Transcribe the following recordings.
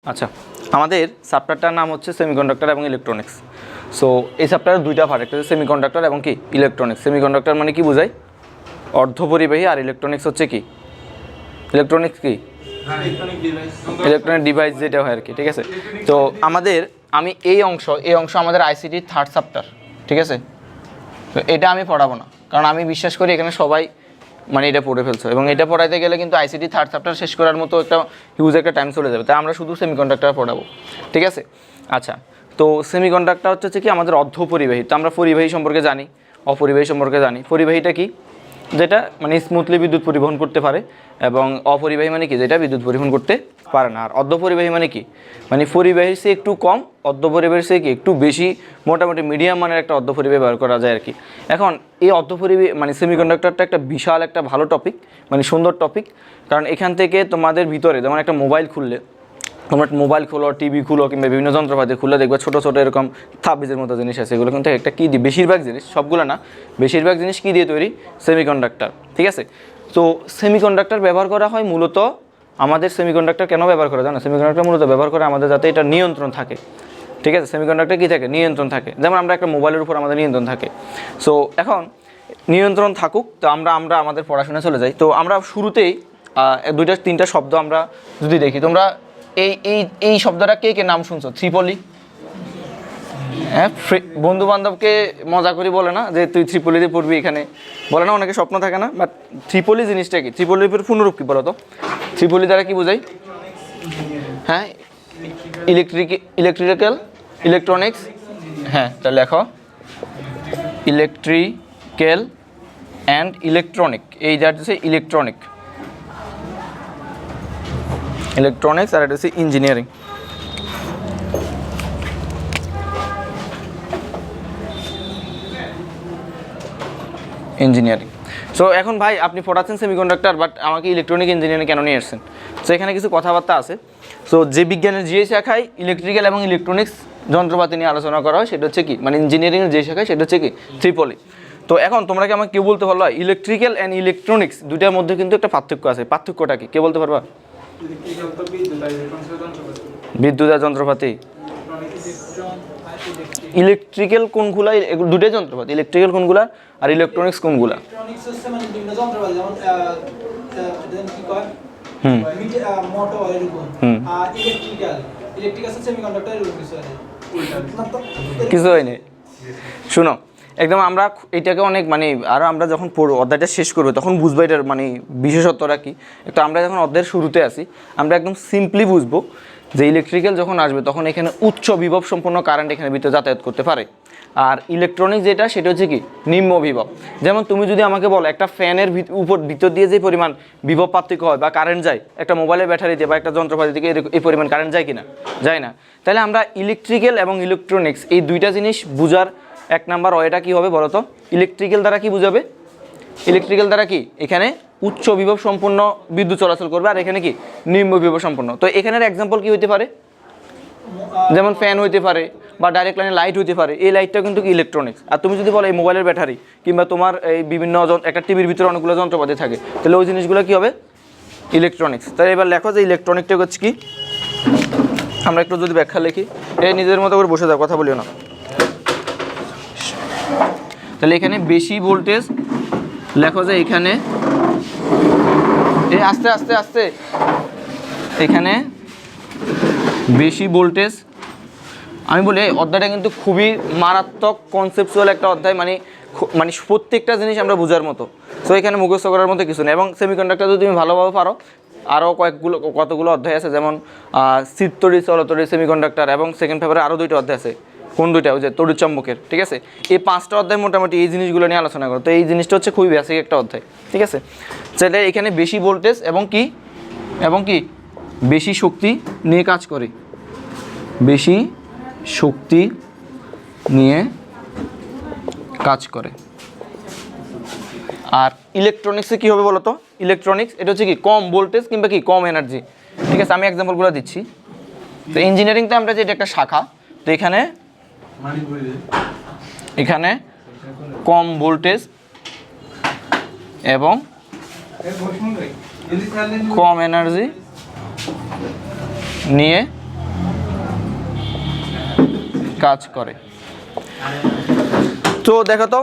আচ্ছা, আমাদের চ্যাপ্টারটার নাম হচ্ছে সেমিকন্ডাক্টর এবং ইলেকট্রনিক্স। সো এই চ্যাপ্টারের দুইটা পার্ট, একটা হচ্ছে সেমিকন্ডাক্টর এবং কি ইলেকট্রনিক্স। সেমিকন্ডাক্টর মানে কি বোঝায়? অর্ধপরিবাহী। আর ইলেকট্রনিক্স হচ্ছে কি? ইলেকট্রনিক্স কি? ইলেকট্রনিক ডিভাইস যেটা হয় আর কি, ঠিক আছে। তো আমি এই অংশ আমাদের আইসিটির থার্ড চ্যাপ্টার, ঠিক আছে। তো এটা আমি পড়াবো না, কারণ আমি বিশ্বাস করি এখানে সবাই মানে এটা পড়ে ফেলছো, এবং এটা পড়াইতে গেলে কিন্তু আইসিটি থার্ড চ্যাপ্টার শেষ করার মতো একটা হিউজ একটা টাইম চলে যাবে। তাই আমরা শুধু সেমিকন্ডাক্টর পড়াবো, ঠিক আছে। আচ্ছা, তো সেমিকন্ডাক্টর হচ্ছে কি আমাদের অর্ধপরিবাহী। তো আমরা পরিবাহী সম্পর্কে জানি, অপরিবাহী সম্পর্কে জানি। পরিবাহীটা কি? যেটা মানে স্মুথলি বিদ্যুৎ পরিবহন করতে পারে, এবং অপরিবাহী মানে কি? যেটা বিদ্যুৎ পরিবহন করতে পারে না। আর অর্ধপরিবাহী মানে কি? মানে পরিবাহীর চেয়ে একটু কম, অর্ধপরিবাহীর চেয়ে কি একটু বেশি, মোটামুটি মিডিয়াম মানের একটা অর্ধপরিবাহী ব্যবহার করা যায় আর কি। এখন এই অর্ধপরিবাহী মানে সেমিকন্ডাক্টরটা একটা বিশাল একটা ভালো টপিক, মানে সুন্দর টপিক। কারণ এখান থেকে তোমাদের ভিতরে যেমন একটা মোবাইল খুললে, তোমরা মোবাইল খোলো, টিভি খুলো, কিংবা বিভিন্ন যন্ত্রপাতি খুলে দেখবে ছোটো ছোটো এরকম তাবিজের মতো জিনিস আছে। এগুলো কিন্তু একটা কী দিয়ে, বেশিরভাগ জিনিস, সবগুলো না, বেশিরভাগ জিনিস কী দিয়ে তৈরি? সেমিকন্ডাক্টর, ঠিক আছে। তো সেমিকন্ডাক্টর ব্যবহার করা হয় মূলত, আমাদের সেমিকন্ডাক্টর কেন ব্যবহার করা জানো? সেমিকন্ডাক্টর মূলত ব্যবহার করে আমাদের যাতে এটা নিয়ন্ত্রণ থাকে, ঠিক আছে। সেমিকন্ডাক্টর কী থাকে? নিয়ন্ত্রণ থাকে। যেমন আমরা একটা মোবাইলের উপর আমাদের নিয়ন্ত্রণ থাকে। সো এখন নিয়ন্ত্রণ থাকুক, তো আমরা আমাদের পড়াশোনা চলে যাই। তো আমরা শুরুতেই দুইটা তিনটা শব্দ আমরা যদি দেখি, তোমরা এই শব্দটা কে কে নাম শুনছো? ত্রিপলি। হ্যাঁ, বন্ধু বান্ধবকে মজা করে বলে না যে তুই ত্রিপলিতে পড়বি এখানে, বলে না, অনেকে স্বপ্ন থাকে না। বাট ত্রিপলি জিনিসটা কি? ত্রিপলির পূর্ণরূপ কি বলো তো? ত্রিপলি দ্বারা কি বোঝাই? হ্যাঁ, ইলেকট্রিক্যাল, ইলেকট্রনিক্স। হ্যাঁ, তাহলে লেখো ইলেকট্রিক্যাল অ্যান্ড ইলেকট্রনিক। এই যা হচ্ছে ইলেকট্রনিক, ইলেকট্রনিক্স, আর এটা হচ্ছে ইঞ্জিনিয়ারিং। ইঞ্জিনিয়ারিং। সো এখন ভাই আপনি পড়াচ্ছেন সেমিকন্ডাক্টর, বাট আমাকে ইলেকট্রনিক ইঞ্জিনিয়ারিং কেন নিয়ে আসছেন? সো এখানে কিছু কথাবার্তা আছে। সো যে বিজ্ঞানের যে শাখায় ইলেকট্রিক্যাল এবং ইলেকট্রনিক্স যন্ত্রপাতি নিয়ে আলোচনা করা হয় সেটা হচ্ছে কি, মানে ইঞ্জিনিয়ারিংয়ের যে শাখায় সেটা হচ্ছে কি ত্রিপলি। তো এখন তোমরা কি আমাকে কেউ বলতে পারলো ইলেকট্রিক্যাল অ্যান্ড ইলেকট্রনিক্স দুইটার মধ্যে কিন্তু একটা পার্থক্য আছে? পার্থক্যটা কি কে বলতে পারবা? বিদ্যুৎ আর যন্ত্রপাতি। ইলেকট্রিক্যাল কোনগুলা? দুটোই যন্ত্রপাতি। ইলেকট্রিক্যাল কোনগুলা আর ইলেকট্রনিক্স কোনগুলা? কিছু হয়নি, শুনো একদম। আমরা এটাকে অনেক মানে আরও আমরা যখন অধ্যায়টা শেষ করবো তখন বুঝবো এটার মানে বিশেষত্বটা কী। একটু আমরা যখন অধ্যায়ের শুরুতে আসি আমরা একদম সিম্পলি বুঝবো যে ইলেকট্রিক্যাল যখন আসবে তখন এখানে উচ্চ বিভব সম্পন্ন কারেন্ট এখানে ভিতরে যাতায়াত করতে পারে। আর ইলেকট্রনিক যেটা সেটা হচ্ছে কি নিম্ন বিভব। যেমন তুমি যদি আমাকে বলো একটা ফ্যানের ভিতর দিয়ে যে পরিমাণ বিভব পার্থক্য হয় বা কারেন্ট যায়, একটা মোবাইলের ব্যাটারিতে বা একটা যন্ত্রপাতি থেকে এই পরিমাণ কারেন্ট যায় কিনা? যায় না। তাহলে আমরা ইলেকট্রিক্যাল এবং ইলেকট্রনিক্স এই দুইটা জিনিস বুঝার এক নাম্বার ওয়েটা কী হবে বলো তো? ইলেকট্রিক্যাল দ্বারা কি বুঝাবে? ইলেকট্রিক্যাল দ্বারা কি এখানে উচ্চ বিভব সম্পন্ন বিদ্যুৎ চলাচল করবে, আর এখানে কি নিম্ন বিভব সম্পন্ন। তো এখানের এক্সাম্পল কি হইতে পারে? যেমন ফ্যান হইতে পারে বা ডাইরেক্ট লাইনে লাইট হইতে পারে। এই লাইটটা কিন্তু কি ইলেকট্রনিক্স। আর তুমি যদি বলো এই মোবাইলের ব্যাটারি কিংবা তোমার এই বিভিন্ন একটা টিভির ভিতরে অনেকগুলো যন্ত্রপাতি থাকে, তাহলে ওই জিনিসগুলো কী হবে? ইলেকট্রনিক্স। তাহলে এবার লেখো যে ইলেকট্রনিকটা হচ্ছে কি। আমরা একটু যদি ব্যাখ্যা লিখি, এই নিজের মতো করে বসে যাও, কথা বলিও না। তাহলে এখানে বেশি ভোল্টেজ লেখো যে এখানে, এই আস্তে আস্তে আস্তে, এখানে বেশি ভোল্টেজ। আমি বলি এই অধ্যায়টা কিন্তু খুবই মারাত্মক কনসেপচুয়াল একটা অধ্যায়, মানে প্রত্যেকটা জিনিস আমরা বোঝার মতো। সো এখানে মুখস্থ করার মতো কিছু নেই। এবং সেমিকন্ডাক্টর যদি তুমি ভালোভাবে পারো, আরও কতগুলো অধ্যায় আছে, যেমন স্থিরতড়ি, চলতড়ি, সেমিকন্ডাক্টর, এবং সেকেন্ড পেপারে আরও দুইটা অধ্যায় আছে। কোন দুইটা? ওই যে তড়িৎচুম্বকের, ঠিক আছে। এই 5টা অধ্যায় মোটামুটি এই জিনিসগুলো নিয়ে আলোচনা করো। তো এই জিনিসটা হচ্ছে খুবই বেসিক একটা অধ্যায়, ঠিক আছে। তাহলে এখানে বেশি ভোল্টেজ এবং কি বেশি শক্তি নিয়ে কাজ করে, বেশি শক্তি নিয়ে কাজ করে। আর ইলেকট্রনিক্সে কী হবে বলো তো? ইলেকট্রনিক্স এটা হচ্ছে কি কম ভোল্টেজ কিংবা কি কম এনার্জি, ঠিক আছে। আমি এক্সাম্পলগুলো দিচ্ছি। তো ইঞ্জিনিয়ারিংতে আমরা যে এটা একটা শাখা, তো এখানে কম ভোল্টেজ এবং কম এনার্জি নিয়ে কাজ করে। তো দেখো তো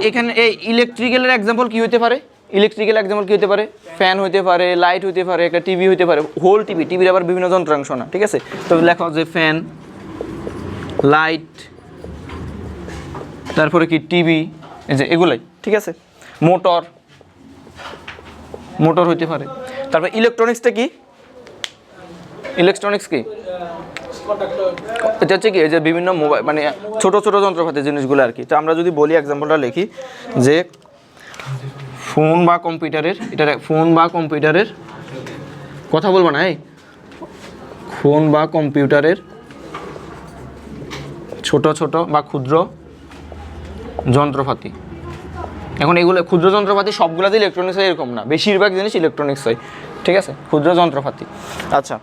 এখানে এই ইলেকট্রিক্যালের এক্সাম্পল কি হতে পারে? ইলেকট্রিক্যাল এক্সাম্পল কি হতে পারে? ফ্যান হতে পারে, লাইট হতে পারে, একটা টিভি হতে পারে, হোল টিভির আবার বিভিন্ন যন্ত্রাংশ না, ঠিক আছে? তো লেখো যে ফ্যান, লাইট, তারপরে কি টিভি, এই যে এগুলাই, ঠিক আছে? মোটর হতে পারে। তারপরে ইলেকট্রনিক্সটা কি? ইলেকট্রনিক্স কি? এটা হচ্ছে কি, এই যে বিভিন্ন মোবাইল মানে ছোট ছোট যন্ত্রপাতি জিনিসগুলো আর কি। তো আমরা যদি বলি এক্সাম্পলটা লিখি যে ফোন বা কম্পিউটারের, এটা ফোন বা কম্পিউটারের কথা বলবো না, এই ফোন বা কম্পিউটারের ছোট ছোট বা ক্ষুদ্র যন্ত্রপাতি। এখন এগুলো ক্ষুদ্র যন্ত্রপাতি সবগুলোতে ইলেকট্রনিক্স হয় এরকম না, বেশিরভাগ জিনিস ইলেকট্রনিক্স হয়, ঠিক আছে? ক্ষুদ্র যন্ত্রপাতি। আচ্ছা,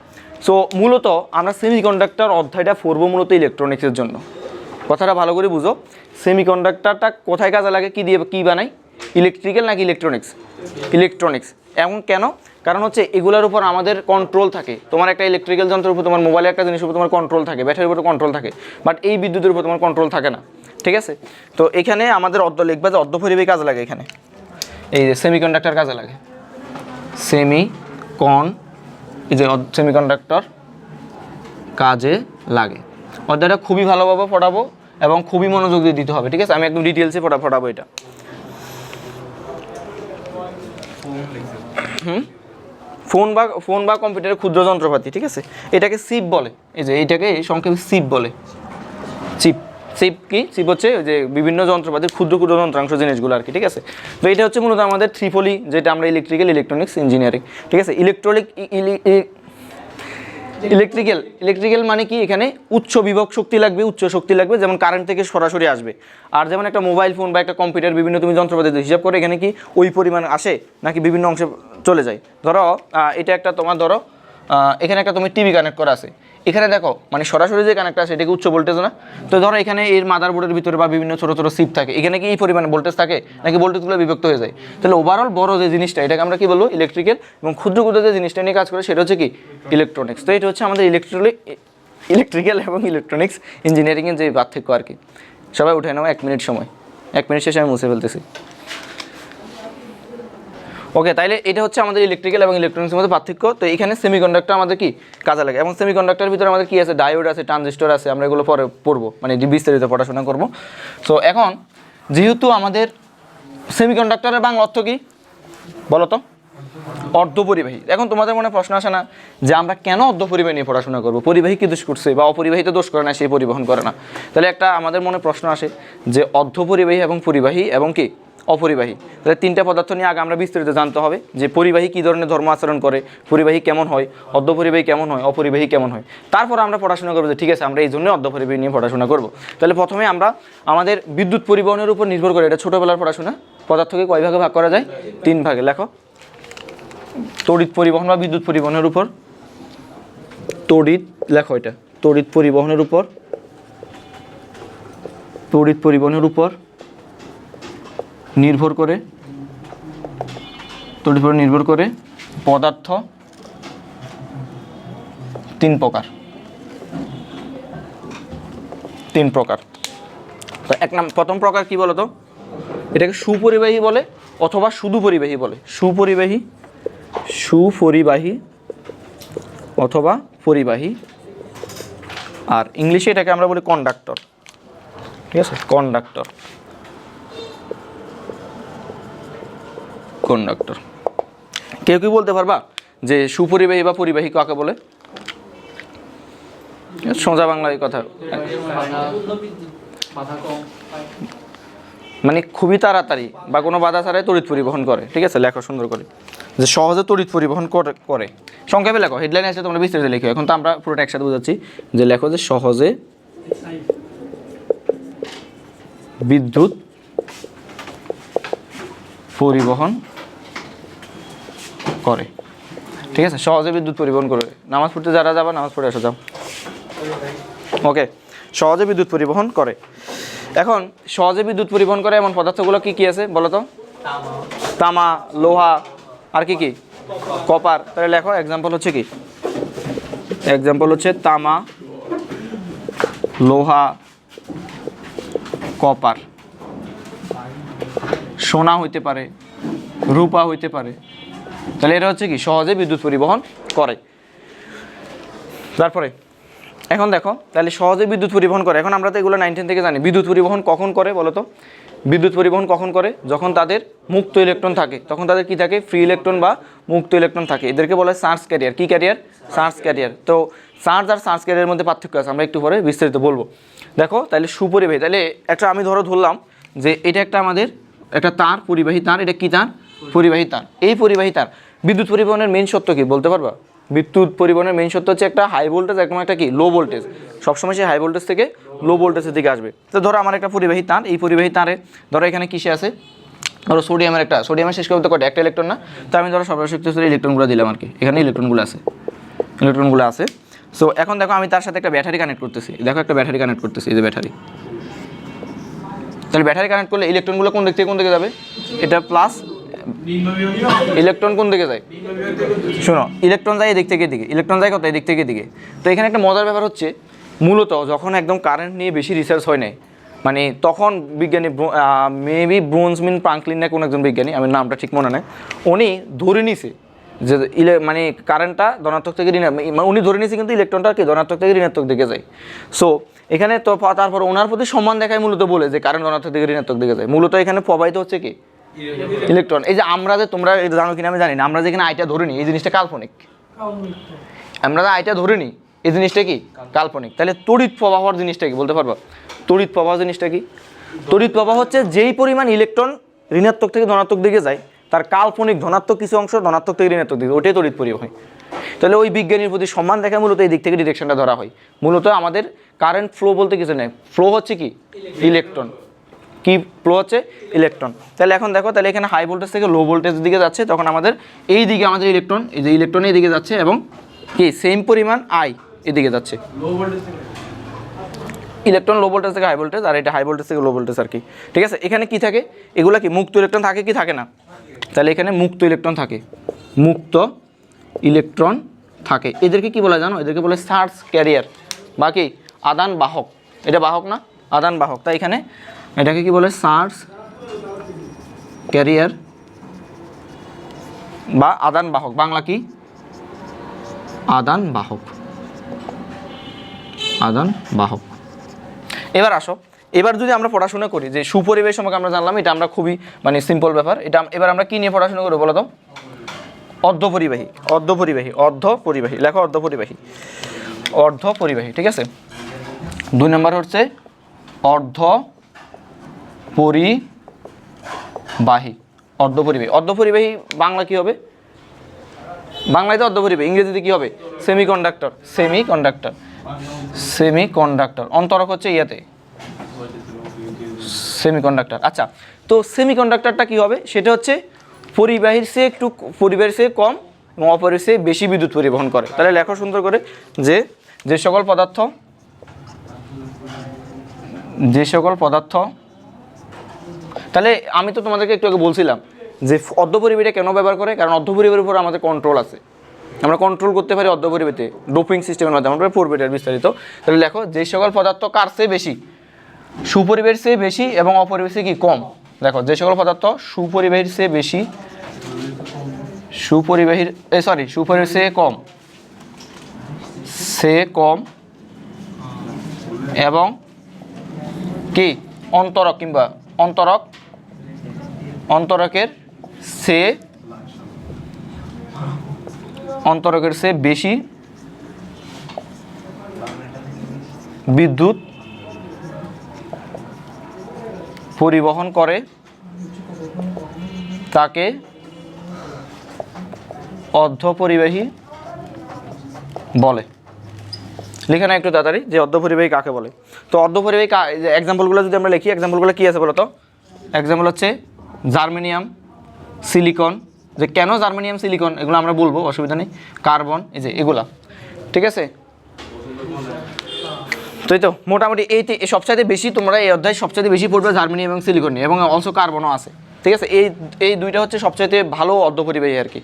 সো মূলত আমরা সেমিকন্ডাক্টর অধ্যায়টা পড়বো মূলত ইলেকট্রনিক্সের জন্য। কথাটা ভালো করে বুঝো, সেমিকন্ডাক্টরটা কোথায় কাজে লাগে, কী দিয়ে কী বানায়? ইলেকট্রিক্যাল নাকি ইলেকট্রনিক্স? ইলেকট্রনিক্স। এমন কেন? কারণ হচ্ছে এগুলোর উপর আমাদের কন্ট্রোল থাকে। তোমার একটা ইলেকট্রিক্যাল যন্ত্রের উপর, তোমার মোবাইলের একটা জিনিসের উপর তোমার কন্ট্রোল থাকে, ব্যাটারির উপর কন্ট্রোল থাকে, বাট এই বিদ্যুতের উপর তোমার কন্ট্রোল থাকে না, ঠিক আছে? তো এখানে আমাদের অর্ধ লিখবা যে অর্ধপরিবাহী কাজে লাগে, এখানে এই যে সেমিকন্ডাক্টর কাজে লাগে, এই যে সেমিকন্ডাক্টর কাজে লাগে। অধ্যায়টা খুবই ভালোভাবে পড়াবো এবং খুবই মনোযোগ দিয়ে দিতে হবে, ঠিক আছে? আমি একদম ডিটেলসে পড়াবো এটা। ফোন বা কম্পিউটারের ক্ষুদ্র যন্ত্রপাতি, ঠিক আছে? এটাকে চিপ বলে, এই যে এইটাকে সংক্ষেপে চিপ বলে। চিপ কি? চিপ হচ্ছে যে বিভিন্ন যন্ত্রপাতির ক্ষুদ্র ক্ষুদ্র যন্ত্রাংশ জিনিসগুলো আর কি, ঠিক আছে? তো এটা হচ্ছে মূলত আমাদের ত্রিপলি, যেটা আমরা ইলেকট্রিক্যাল ইঞ্জিনিয়ারিং, ঠিক আছে? ইলেকট্রিক্যাল মানে কি? এখানে উচ্চ বিভব শক্তি লাগবে, উচ্চ শক্তি লাগবে, যেমন কারেন্ট থেকে সরাসরি আসবে। আর যেমন একটা মোবাইল ফোন বা একটা কম্পিউটার বিভিন্ন তুমি যন্ত্রপাতি হিসাব করে, এখানে কি ওই পরিমাণ আসে নাকি বিভিন্ন অংশে চলে যায়? ধরো এটা একটা তোমার, ধরো এখানে একটা তুমি টিভি কানেক্ট করা আছে, এখানে দেখো মানে সরাসরি যে কানেক্ট আছে এটাকে উচ্চ ভোল্টেজ না? তো ধরো এখানে এর মাদারবোর্ডের ভিতরে বা বিভিন্ন ছোটো ছোটো চিপ থাকে, এখানে কি এই পরিমাণে ভোল্টেজ থাকে নাকি ভোল্টেজগুলো বিভক্ত হয়ে যায়? তাহলে ওভারঅল বড় যে জিনিসটা, এটাকে আমরা কি বলবো? ইলেকট্রিক্যাল। এবং ক্ষুদ্র ক্ষুদ্র যে জিনিসটা নিয়ে কাজ করে সেটা হচ্ছে কি? ইলেকট্রনিক্স। তো এটা হচ্ছে আমাদের ইলেকট্রিক্যাল এবং ইলেকট্রনিক্স ইঞ্জিনিয়ারিংয়ের যে পার্থক্য আর কি। সবাই উঠে নাও 1 মিনিট সময়, 1 মিনিট শেষে আমি মুছে ফেলতেছি। ওকে, তাইলে এটা হচ্ছে আমাদের ইলেকট্রিক্যাল এবং ইলেকট্রনিক্সের মধ্যে পার্থক্য। তো এখানে সেমিকন্ডাক্টর আমাদের কি কাজে লাগে, এবং সেমিকন্ডাক্টরের ভিতরে আমাদের কি আছে? ডায়োড আছে, ট্রানজিস্টর আছে, আমরা এগুলো পরে পড়বো, মানে বিস্তারিত পড়াশোনা করবো। সো এখন যেহেতু আমাদের সেমিকন্ডাক্টরের বাংলা অর্থ কি বলো তো? অর্ধপরিবাহী। এখন তোমাদের মনে প্রশ্ন আসে না যে আমরা কেন অর্ধপরিবাহী নিয়ে পড়াশোনা করবো? পরিবাহী কি দোষ করছে বা অপরিবাহী তো দোষ করে না, সেই পরিবহন করে না। তাহলে একটা আমাদের মনে প্রশ্ন আসে যে অর্ধপরিবাহী এবং পরিবাহী এবং কি অপরিবাহী, তাহলে তিনটা পদার্থ নিয়ে আগে আমরা বিস্তারিত জানতে হবে যে পরিবাহী কী ধরনের ধর্ম আচরণ করে, পরিবাহী কেমন হয়, অর্ধপরিবাহী কেমন হয়, অপরিবাহী কেমন হয়। তারপর আমরা পড়াশোনা করবো যে ঠিক আছে আমরা এই জন্য অর্ধপরিবাহী নিয়ে পড়াশোনা করবো। তাহলে প্রথমে আমরা আমাদের বিদ্যুৎ পরিবহনের উপর নির্ভর করে, এটা ছোটোবেলার পড়াশোনা, পদার্থকে কয় ভাগে ভাগ করা যায়? 3 ভাগে। লেখো, তড়িৎ পরিবহন বা বিদ্যুৎ পরিবহনের উপর লেখো এটা তড়িৎ পরিবহনের উপর নির্ভর করে পদার্থ 3 প্রকার। তো প্রথম প্রকার কি বলো তো? এটাকে সুপরিবাহী বলে অথবা শুধু পরিবাহী বলে। সুপরিবাহী অথবা পরিবাহী। আর ইংলিশে এটাকে আমরা বলি কন্ডাক্টর, ঠিক আছে? কন্ডাক্টর। কেউ কি বলতে পারবা যে সুপরিবাহী বা পরিবাহী কাকে বলে? সোজা বাংলায় কথা, মানে খুবই তাড়াতাড়ি বা কোনো বাধা ছাড়াই তড়িৎ পরিবহন করে, ঠিক আছে? লেখো সুন্দর করে যে সহজে তড়িৎ পরিবহন করে। সংক্ষেপে লেখো, হেডলাইন আছে তোমরা বিস্তারিত লিখো। এখন তো আমরা পুরোটা একসাথে বোঝাচ্ছি যে লেখো যে সহজে বিদ্যুৎ পরিবহন করে, ঠিক আছে? সহজে বিদ্যুৎ পরিবহন করে। নামাজ পড়তে যারা যাবা নামাজ পড়ে আসো, যাও। ওকে, সহজে বিদ্যুৎ পরিবহন করে। এখন সহজে বিদ্যুৎ পরিবহন করে এমন পদার্থগুলো কি কি আছে বলো তো? তামা, লোহা, আর কি কি? কপার। তাহলে লেখো এক্সাম্পল হচ্ছে কি? এক্সাম্পল হচ্ছে তামা, লোহা, কপার, সোনা হইতে পারে, রূপা হইতে পারে। তাহলে এটা হচ্ছে কি সহজে বিদ্যুৎ পরিবহন করে। তারপরে এখন দেখো, তাহলে সহজে বিদ্যুৎ পরিবহন করে। এখন আমরা তো এগুলো 9-10 থেকে জানি। বিদ্যুৎ পরিবহন কখন করে বলো তো? বিদ্যুৎ পরিবহন কখন করে? যখন তাদের মুক্ত ইলেকট্রন থাকে। তখন তাদের কি থাকে? ফ্রি ইলেকট্রন বা মুক্ত ইলেকট্রন থাকে। এদেরকে বলা হয় চার্জ ক্যারিয়ার। কি ক্যারিয়ার? Charge carrier. তো চার্জ আর চার্জ ক্যারিয়ারের মধ্যে পার্থক্য আছে, আমরা একটু পরে বিস্তারিত বলবো। দেখো তাহলে সুপরিবাহী, তাহলে একটা আমি ধরলাম যে এটা একটা আমাদের একটা তার, পরিবাহী তার। এটা কি তার? পরিবাহী তার। এই পরিবাহী তার বিদ্যুৎ পরিবহনের মেইন সত্য কি বলতে পারবা? বিদ্যুৎ পরিবহনের মেইন সত্য হচ্ছে একটা হাই ভোল্টেজ, একদম একটা কি লো ভোল্টেজ। সবসময় সেই হাই ভোল্টেজ থেকে লো ভোল্টেজের দিকে আসবে। তো ধরো আমার একটা পরিবাহী তার, এই পরিবাহী তারে ধরো এখানে কিসে আছে? ধরো সোডিয়ামের শেষ করতে কয়টা? একটা ইলেকট্রন না? তো আমি ধরো সর্বশক্তিশালী ইলেকট্রনগুলো দিলাম আর কি। এখানে ইলেকট্রনগুলো আছে। সো এখন দেখো আমি তার সাথে একটা ব্যাটারি কানেক্ট করতেছি। দেখো একটা ব্যাটারি কানেক্ট করতেছি, এই যে ব্যাটারি। তাহলে ব্যাটারি কানেক্ট করলে ইলেকট্রনগুলো কোন দিক থেকে কোন দিকে যাবে? এটা প্লাস, ইলেকট্রন কোন দিকে যায়? শোনো, ইলেকট্রন যায় এদিক থেকে এদিকে, ইলেকট্রন যায় কত? এদিক থেকে এদিকে। তো এখানে একটা মজার ব্যাপার হচ্ছে, মূলত যখন একদম কারেন্ট নিয়ে বেশি রিসার্চ হয় নাই, মানে তখন বিজ্ঞানী মেবি ব্রোঞ্জমিন ফ্রাঙ্কলিন না কোন একজন বিজ্ঞানী, আমি নামটা ঠিক মনে নেই, উনি ধরে নিছে যে মানে কারেন্টটা ধনাত্মক থেকে উনি ধরে নিয়েছে, কিন্তু ইলেকট্রনটা কি ধনাত্মক থেকে ঋণাত্মক দিকে যায়। সো এখানে তো তারপর ওনার প্রতি সম্মান দেখায় মূলত বলে যে কারেন্ট ধনাত্মক থেকে ঋণাত্মক দিকে যায়। মূলত এখানে প্রবাহিত হচ্ছে কি ইলেকট্রন। এই যে আমরা যে, তোমরা জানো কিনা আমি জানি না, আমরা যেখানে আইটা ধরে নিই এই জিনিসটা কাল্পনিক। আমরা যে আইটা ধরে নিই এই জিনিসটা কি কাল্পনিক। তাহলে তড়িৎ প্রবাহর জিনিসটা কি বলতে পারবো? তড়িৎ প্রবাহ জিনিসটা কি? তড়িৎ প্রবাহ হচ্ছে যেই পরিমাণ ইলেকট্রন ঋণাত্মক থেকে ধনাত্মক দিকে যায়, তার কাল্পনিক ধনাত্মক কিছু অংশ ধনাত্মক থেকে ঋণাত্মক দিকে, ওটাই তড়িৎ পরিবাহী। তাহলে ওই বিজ্ঞানীর প্রতি সম্মান দেখা মূলত এই দিক থেকে ডিরেকশনটা ধরা হয়। মূলত আমাদের কারেন্ট ফ্লো বলতে কিছু নেই, ফ্লো হচ্ছে কি ইলেকট্রন। কি ফ্লো হচ্ছে? ইলেকট্রন। তাহলে এখন দেখো, তাহলে এখানে হাই ভোল্টেজ থেকে লো ভোল্টেজের দিকে যাচ্ছে, তখন আমাদের এই দিকে আমাদের ইলেকট্রন, এই যে ইলেকট্রন এই দিকে যাচ্ছে এবং কি সেম পরিমাণ আই এদিকে যাচ্ছে। ইলেকট্রন লো ভোল্টেজ থেকে হাই ভোল্টেজ, আর এটা হাই ভোল্টেজ থেকে লো ভোল্টেজ আর কি। ঠিক আছে, এখানে কি থাকে? এগুলা কি মুক্ত ইলেকট্রন থাকে কি থাকে না? তাহলে এখানে মুক্ত ইলেকট্রন থাকে, মুক্ত ইলেকট্রন থাকে। এদেরকে কি বলা জানো? এদেরকে বলে চার্জ ক্যারিয়ার বা কি আদান বাহক। এটা বাহক না, আদান বাহক। তাই এখানে এটাকে কি বলে? চার্জ ক্যারিয়ার বা আদান বাহক। বাংলা কি? আদান বাহক। আদান বাহক। এবার আসো, এবার যদি আমরা পড়াশোনা করি যে সুপরিবেশ সম্পর্কে আমরা জানলাম, এটা আমরা খুবই মানে সিম্পল ব্যাপার। এটা এবার আমরা কি নিয়ে পড়াশোনা করবো বলো তো? অর্ধপরিবাহী। অর্ধপরিবাহী লেখো, অর্ধপরিবাহী। অর্ধপরিবাহী, ঠিক আছে। 2 নম্বর হচ্ছে অর্ধপরিবাহী। অর্ধপরিবাহী বাংলা কি হবে? বাংলায় তো অর্ধপরিবাহী, ইংরেজিতে কি হবে? সেমিকন্ডাক্টর। অন্তরক হচ্ছে ইয়াতে সেমিকন্ডাক্টর। আচ্ছা, তো সেমিকন্ডাক্টরটা কি হবে? সেটা হচ্ছে পরিবাহীর চেয়ে কম এবং অপরিবাহীর চেয়ে বেশি বিদ্যুৎ পরিবহন করে। তাহলে লেখো সুন্দর করে যে সকল পদার্থ, তাহলে আমি তো তোমাদেরকে একটু আগে বলছিলাম যে অর্ধপরিবাহীটা কেন ব্যবহার করে, কারণ অর্ধপরিবাহীর উপর আমাদের কন্ট্রোল আছে, আমরা কন্ট্রোল করতে পারি অর্ধপরিবাহীতে ডোপিং সিস্টেমের মাধ্যমে। আমরা পড়বো এটার বিস্তারিত। তাহলে লেখো যে সকল পদার্থ কার চেয়ে বেশি? সুপরিবাহীর চেয়ে বেশি এবং অপরিবাহীর চেয়ে কি কম। দেখো যে সকল পদার্থ সুপরিবাহীর চেয়ে বেশি, সুপরিবাহীর চেয়ে কম এবং কি অন্তরকের চেয়ে বেশি বিদ্যুৎ পরিবহন করে, তাকে অর্ধপরিবাহী বলে। লিখে না একটু তাড়াতাড়ি যে অর্ধপরিবাহী কাকে বলে। তো অর্ধপরিবাহী এক্সাম্পলগুলো যদি আমরা লিখি, এক্সাম্পলগুলো কী আছে বলো তো? এক্সাম্পল হচ্ছে জার্মেনিয়াম, সিলিকন। যে কেন জার্মেনিয়াম, সিলিকন এগুলো আমরা বলবো, অসুবিধা নেই। কার্বন, এই যে এগুলা, ঠিক আছে। তো মোটামুটি এই সবচাইতে বেশি তোমরা এই অধ্যায় সবচাইতে বেশি পড়বে জার্মেনিয়াম এবং সিলিকন নিয়ে, এবং অলসো কার্বনও আছে, ঠিক আছে। এই দুইটা হচ্ছে সবচাইতে ভালো অর্ধপরিবাহী আর কি।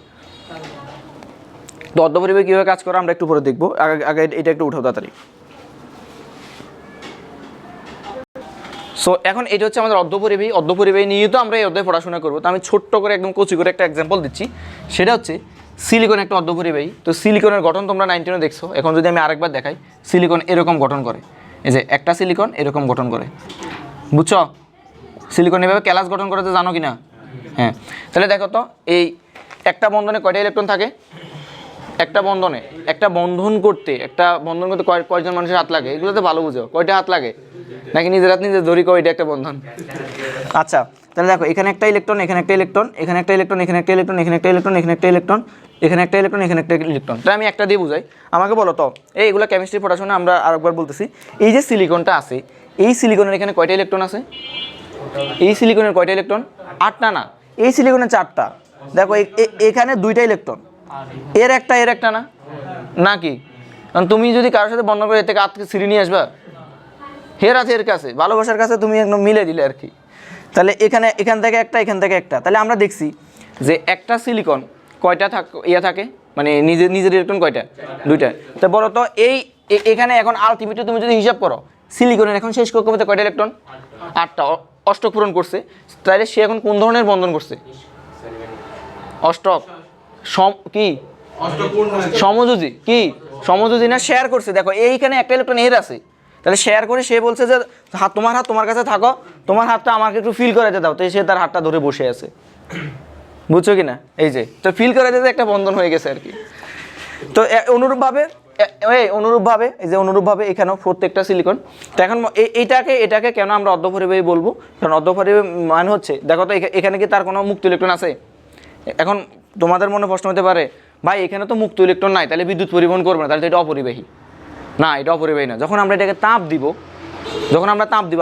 তো অর্ধপরিবাহী কীভাবে কাজ করে আমরা একটু পরে দেখবো। আগে এটা একটু উঠাও তাড়াতাড়ি। সো এখন এটা হচ্ছে আমাদের অর্ধপরিবাহী। অর্ধপরিবাহী নিয়ে তো আমরা এই অধ্যায়ে পড়াশোনা করবো। তো আমি ছোট্ট করে একদম কচি করে একটা এক্সাম্পল দিচ্ছি, সেটা হচ্ছে সিলিকন একটা অর্ধপরিবাহী। তো সিলিকনের গঠন তোমরা 19 দেখছো, এখন যদি আমি আরেকবার দেখাই, সিলিকন এরকম গঠন করে, এই যে একটা সিলিকন এরকম গঠন করে, বুঝছো? সিলিকন এভাবে ক্যালাস গঠন করে, তো জানো কি না? হ্যাঁ, তাহলে দেখো তো এই একটা বন্ধনে কয়টা ইলেকট্রন থাকে? একটা বন্ধন করতে কয়জন মানুষের হাত লাগে? এগুলো তো ভালো বুঝো, কয়টা হাত লাগে? নাকি নিজের হাত নিজে ধরি কয়টা একটা বন্ধন? আচ্ছা, তাহলে দেখো এখানে একটা ইলেকট্রন, এখানে একটা ইলেকট্রন, এখানে একটা ইলেকট্রন, এখানে একটা ইলেকট্রন, এখানে একটা ইলেকট্রন, এখানে একটা ইলেকট্রন, এখানে একটা ইলেকট্রন, এখানে একটা ইলেকট্রন। তাই আমি একটা দিয়ে বুঝাই, আমাকে বলো তো, এইগুলো কেমিস্ট্রি পড়াশোনা আমরা আরেকবার বলতেছি। এই যে সিলিকনটা আছে, এই সিলিকনের এখানে কয়টা ইলেকট্রন আছে? এই সিলিকনের কয়টা ইলেকট্রন? 8টা না, এই সিলিকনের 4টা। দেখো এখানে 2টা ইলেকট্রন, এর একটা না নাকি? কারণ তুমি যদি কারোর সাথে বন্ধন করে এর থেকে আজকে সিঁড়ি নিয়ে আসবা, হের আছে এর কাছে, ভালোবাসার কাছে তুমি একদম মিলে দিলে আর কি। তাহলে এখান থেকে একটা, তাহলে আমরা দেখছি যে একটা সিলিকন কয়টা থাকে, মানে নিজের ইলেকট্রন কয়টা? 2টা। তো বলো তো এখানে এখন আলটিমেটলি তুমি যদি হিসাব করো, সিলিকনের এখন শেষ কক্ষপথে কয়টা ইলেকট্রন? 8টা, অষ্টক পূরণ করছে। তাহলে সে এখন কোন ধরনের বন্ধন করছে? অষ্টক কি সমযোজী, কি সমযোজী না শেয়ার করছে। দেখো এইখানে একটা ইলেকট্রন এর আছে, তাহলে শেয়ার করে সে বলছে যে তোমার হাত তোমার কাছে থাকো, তোমার হাতটা আমাকে একটু ফিল করাতে দাও। তো সে তার হাতটা ধরে বসে আছে, বুঝছো কি না? এই যে তো ফিল করাতে একটা বন্ধন হয়ে গেছে আর কি। তো অনুরূপভাবে এই যে অনুরূপভাবে এখানেও প্রত্যেকটা সিলিকন। তো এখন এটাকে কেন আমরা অর্ধপরিবাহী বলবো? কারণ অর্ধপরিবাহী মানে হচ্ছে, দেখো তো এখানে কি তার কোনো মুক্ত ইলেকট্রন আছে? এখন তোমাদের মনে প্রশ্ন হতে পারে, ভাই এখানে তো মুক্ত ইলেকট্রন নাই, তাহলে বিদ্যুৎ পরিবহন করবে না, তাহলে তো এটা অপরিবাহী। না, এটা অপরিবাহী না। যখন আমরা এটাকে তাপ দিব,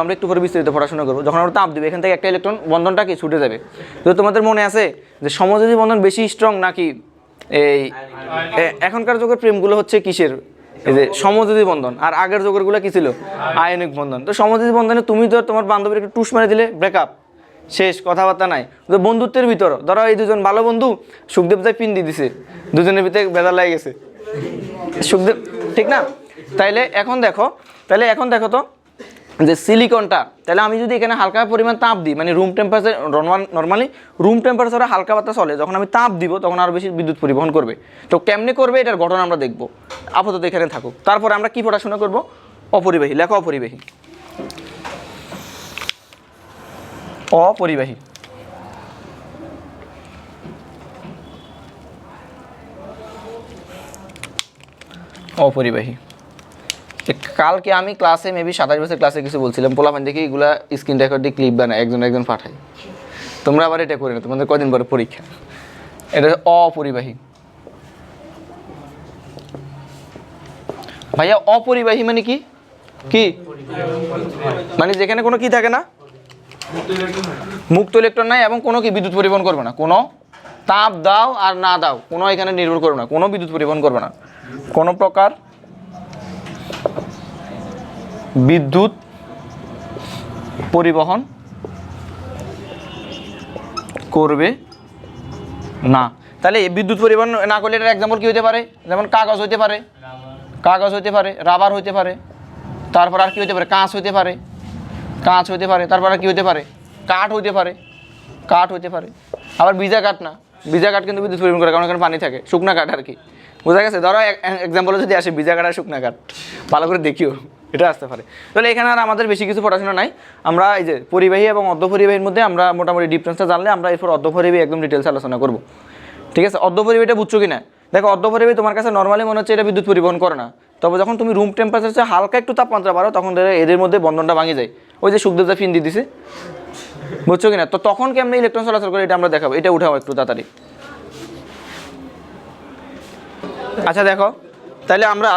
আমরা একটু পরে বিস্তারিত পড়াশোনা করবো, যখন আমরা তাপ দিব এখান থেকে একটা ইলেকট্রন বন্ধনটা কি ছুটে যাবে। তো তোমাদের মনে আছে যে সমযোজী বন্ধন বেশি স্ট্রং নাকি এই এখনকার যুগের প্রেমগুলো হচ্ছে কিসের? এই যে সমযোজী বন্ধন। আর আগের যুগেরগুলো কি ছিল? আয়নিক বন্ধন। তো সমযোজী বন্ধনে তুমি তো তোমার বান্ধবীর একটু টুস মেরে দিলে, ব্রেকআপ শেষ, কথাবার্তা নাই। বন্ধুত্বের ভিতর ধরো এই দুজন ভালো বন্ধু, সুখদেব যাই পিন দিয়ে দিছে, দুজনের ভিতরে বেজার লাগে গেছে, সুখদেব, ঠিক না? তাইলে এখন দেখো তো যে সিলিকনটা, তাহলে আমি যদি এখানে হালকা পরিমাণ তাপ দিই, মানে রুম টেম্পারেচার, নর্মালি রুম টেম্পারেচারে হালকা বাতাস চলে, যখন আমি তাপ দিব তখন আরও বেশি বিদ্যুৎ পরিবহন করবে। তো কেমনে করবে এটার ঘটনা আমরা দেখব, আপাতত এখানে থাকুক। তারপরে আমরা কি পড়াশোনা করব? অপরিবাহী। লেখো অপরিবাহী। অপরিবাহী কালকে আমি ক্লাসে মেবি 27 বছর ক্লাসে কিছু বলছিলাম, পোলাপান দেখি এগুলা স্ক্রিন রেকর্ড দিয়ে ক্লিপ বানায় একজন পাঠায়। তোমরা আবার এটা করে না, তোমাদের কদিন পরে পরীক্ষা। এটা অপরিবাহী। ভাইয়া অপরিবাহী মানে কি? মানে যেখানে কোনো কি থাকে না, মুক্ত ইলেকট্রন নাই এবং কোনো কি বিদ্যুৎ পরিবহন করবে না, কোনো তাপ দাও আর না দাও কোনো এখানে নির্ভর করবে না, কোনো বিদ্যুৎ পরিবহন করবে না, কোনো প্রকার বিদ্যুৎ পরিবহন করবে না। তাহলে বিদ্যুৎ পরিবহন না করলে এটার এক্সাম্পল কি হতে পারে? যেমন কাগজ হইতে পারে, রাবার হইতে পারে, তারপর আর কি হইতে পারে? কাঁচ হইতে পারে, তারপর আর কি হইতে পারে? কাঠ হইতে পারে। আবার ভিজা কাঠ না, ভিজা কাঠ কিন্তু বিদ্যুৎ পরিবহন করে, কারণ এখানে পানি থাকে, শুকনা কাঠ আর কি, বোঝা গেছে? ধরো এক্সাম্পলে যদি আসে ভিজা কাঠ আর শুকনা কাঠ, ভালো করে দেখিও, এটা আসতে পারে। তাহলে এখানে আর আমাদের বেশি কিছু পড়াশোনা নাই। আমরা এই যে পরিবাহী এবং অর্ধপরিবাহীর মধ্যে আমরা মোটামুটি ডিফারেন্সটা জানলে আমরা এরপর অর্ধপরিবাহী একদম ডিটেলস আলোচনা করব, ঠিক আছে? অর্ধপরিবাহীটা বুঝছো কি না? দেখো অর্ধপরিবাহী তোমার কাছে নর্মালি মনে হচ্ছে এটা বিদ্যুৎ পরিবহন করে না, তবে যখন তুমি রুম টেম্পারেচার হালকা একটু তাপমাত্রা বাড়ো তখন এদের মধ্যে বন্ধনটা ভাঙে যায়। ওই যে সুখদেব যা ফিন দিয়ে দিছে, বুঝছো কিনা? তো তখন কি আমরা ইলেকট্রন চলাচল করে এটা আমরা দেখাবো। এটা উঠাও একটু তাড়াতাড়ি। আচ্ছা দেখো, তাহলে আমরা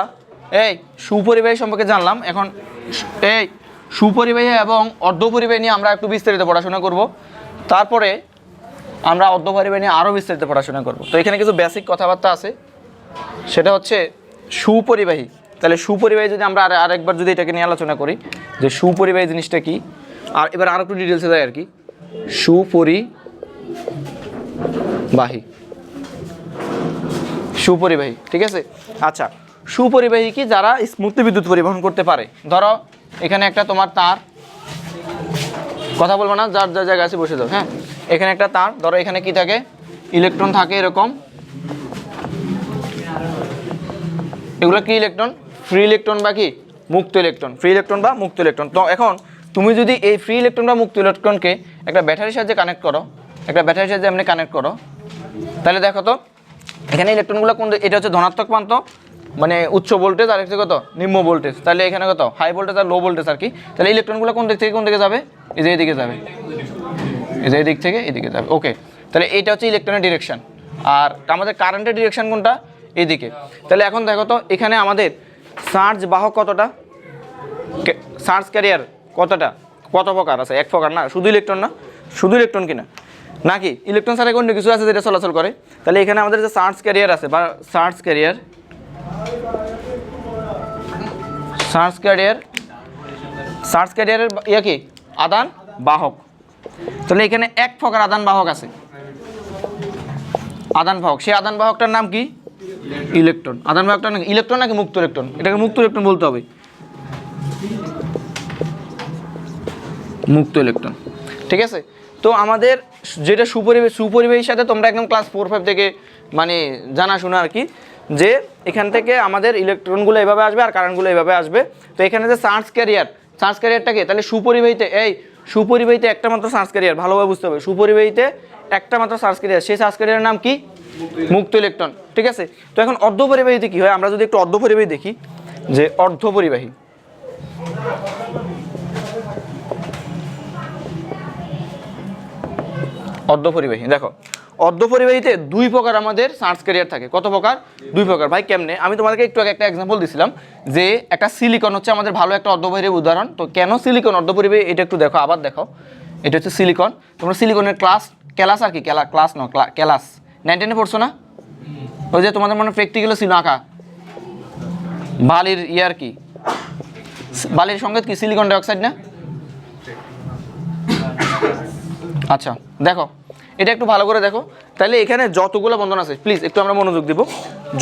এই সুপরিবাহী সম্পর্কে জানলাম। এখন এই সুপরিবাহী এবং অর্ধপরিবাহী নিয়ে আমরা একটু বিস্তারিত পড়াশোনা করব, তারপরে আমরা অর্ধপরিবাহী নিয়ে আরও বিস্তারিত পড়াশোনা করব। তো এখানে কিছু বেসিক কথাবার্তা আছে, সেটা হচ্ছে সুপরিবাহী। তাহলে সুপরিবাহী যদি আমরা আরেকবার যদি এটাকে নিয়ে আলোচনা করি যে সুপরিবাহী জিনিসটা কি, আর এবার আরও একটু ডিটেলসে যায় আর কি। সুপরিবাহী, ঠিক আছে? আচ্ছা, সুপরিবাহী কি? যারা স্মুথলি বিদ্যুৎ পরিবহন করতে পারে। ধরো এখানে একটা তোমার তার, কথা বলবো না, যার যার জায়গায় আছে বসে যাও। হ্যাঁ, এখানে একটা তার, ধরো এখানে কি থাকে, ইলেকট্রন থাকে এরকম। এগুলো কি ইলেকট্রন? ফ্রি ইলেকট্রন বা কি মুক্ত ইলেকট্রন, ফ্রি ইলেকট্রন বা মুক্ত ইলেকট্রন। তো এখন তুমি যদি এই ফ্রি ইলেকট্রন বা মুক্ত ইলেকট্রনকে একটা ব্যাটারির সাহায্যে কানেক্ট করো, একটা ব্যাটারির সাহায্যে এমনি কানেক্ট করো, তাহলে দেখো তো এখানে ইলেকট্রনগুলো কোন, এটা হচ্ছে ধনাত্মক প্রান্ত মানে উচ্চ ভোল্টেজ, আর হচ্ছে কত নিম্ন ভোল্টেজ, তাহলে এখানে কত হাই ভোল্টেজ আর লো ভোল্টেজ আর কি। তাহলে ইলেকট্রনগুলো কোন দিক থেকে কোন দিকে যাবে? এই যে এদিকে যাবে, এই যে এদিক থেকে এদিকে যাবে। ওকে, তাহলে এটা হচ্ছে ইলেকট্রনের ডিরেকশন। আর আমাদের কারেন্টের ডিরেকশন কোনটা? এইদিকে। তাহলে এখন দেখো তো এখানে আমাদের চার্জ বাহক কতটা, চার্জ ক্যারিয়ার কতটা, কত প্রকার আছে? এক প্রকার না, শুধু ইলেকট্রন না, শুধু ইলেকট্রন কিনা নাকি ইলেকট্রন ছাড়া অন্য কিছু আছে যেটা চলাচল করে? তাহলে এখানে আমাদের যে চার্জ ক্যারিয়ার আছে বা চার্জ ক্যারিয়ার, চার্জ ক্যারিয়ারের ইয়ে কি আদান বাহক। তাহলে এখানে এক প্রকার আদান বাহক আছে, আদান বাহক। সেই আদান বাহকটার নাম কি? ইলেকট্রন। আদান বাহকটা নাকি ইলেকট্রন নাকি মুক্ত ইলেকট্রন? এটাকে মুক্ত ইলেকট্রন বলতে হবে, মুক্ত ইলেকট্রন। ঠিক আছে, তো আমাদের যেটা সুপরিবেশের সাথে তোমরা একদম ক্লাস 4-5 থেকে মানে জানাশোনা আর কি, যে এখান থেকে আমাদের ইলেকট্রনগুলো এভাবে আসবে আর কারেন্টগুলো এভাবে আসবে। তো এখানে যে চার্জ ক্যারিয়ারটাকে তাহলে সুপরিবাহীতে, এই সুপরিবাহীতে একটা মাত্র চার্জ ক্যারিয়ার, ভালোভাবে বুঝতে হবে, সুপরিবাহীতে একটা মাত্র চার্জ ক্যারিয়ার, সেই চার্জ ক্যারিয়ারের নাম কি? মুক্ত ইলেকট্রন। ঠিক আছে, তো এখন অর্ধপরিবাহীতে কি হয়? আমরা যদি একটু অর্ধপরিবাহী দেখি, যে অর্ধপরিবাহী, অর্ধপরিবাহী দেখো, অর্ধপরিবাহীতে দুই প্রকার আমাদের চার্জ ক্যারিয়ার থাকে। কত প্রকার? দুই প্রকার। ভাই কেমনে? আমি তোমাদেরকে একটু আগে একটা এক্সাম্পল দিছিলাম যে একটা সিলিকন হচ্ছে আমাদের ভালো একটা অর্ধপরিবাহী উদাহরণ। তো কেন সিলিকন অর্ধপরিবাহী এটা একটু দেখো, আবার দেখো, এটা হচ্ছে সিলিকন। তোমরা সিলিকনের ক্লাস আর কি ক্লাস 9-10 পড়ছো না? ওই যে তোমাদের মনে প্র্যাকটিক্যালও ছিল আঁকা, বালির ইয়ার কি, বালির সংকেত কি? সিলিকন ডাইঅক্সাইড না? আচ্ছা দেখো, এটা একটু ভালো করে দেখো। তাহলে এখানে যতগুলো বন্ধন আছে, প্লিজ একটু আমরা মনোযোগ দিব,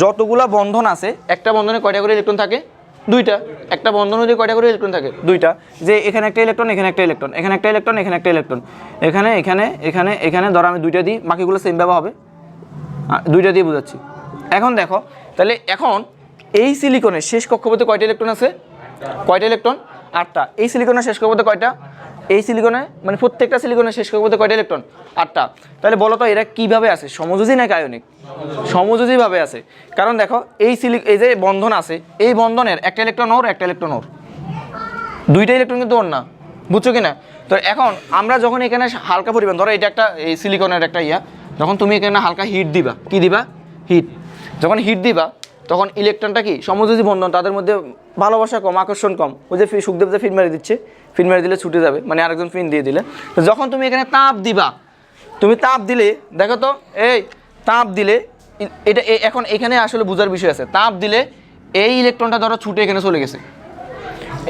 যতগুলো বন্ধন আছে, একটা বন্ধনে কয়টা করে ইলেকট্রন থাকে? দুইটা। একটা বন্ধন যদি কয়টা করে ইলেকট্রন থাকে? দুইটা। যে এখানে একটা ইলেকট্রন, এখানে একটা ইলেকট্রন, এখানে একটা ইলেকট্রন, এখানে একটা ইলেকট্রন, এখানে এখানে এখানে এখানে ধরো আমি দুইটা দিই, বাকিগুলো সেম ভাবে হবে, দুইটা দিয়ে বোঝাচ্ছি। এখন দেখো, তাহলে এখন এই সিলিকনের শেষ কক্ষপথে কয়টা ইলেকট্রন আছে? কয়টা ইলেকট্রন? 8টা। এই সিলিকনের শেষ কক্ষপথে কয়টা? এই সিলিকনে মানে প্রত্যেকটা সিলিকনের শেষ কক্ষপথে কয়টা ইলেকট্রন? 8টা। তাহলে বলো তো এরা কিভাবে আছে, সমযোজী নাকি আয়নিক? সমযোজীভাবে আছে। কারণ দেখো এই যে বন্ধন আছে, এই বন্ধনের একটা ইলেকট্রন ওর, একটা ইলেকট্রন ওর, দুইটা ইলেকট্রন কিন্তু ওর না, বুঝছো কি না? তো এখন আমরা যখন এখানে হালকা পরিমাণ, ধরো এটা একটা এই সিলিকনের একটা ইয়া, যখন তুমি এখানে হালকা হিট দিবা, কি দিবা? হিট। যখন হিট দিবা তখন ইলেকট্রনটা কি সমযোজী বন্ধন, তাদের মধ্যে ভালোবাসা কম, আকর্ষণ কম। ওই যে সুখদেব যে ফিন মেরে দিচ্ছে, ফিন মেরে দিলে ছুটে যাবে, মানে আরেকজন ফিন দিয়ে দিলে। তো যখন তুমি এখানে তাপ দিবা, তুমি তাপ দিলে দেখো তো, এই তাপ দিলে এটা এখন এখানে আসলে বোঝার বিষয় আছে। তাপ দিলে এই ইলেকট্রনটা ধরো ছুটে এখানে চলে গেছে,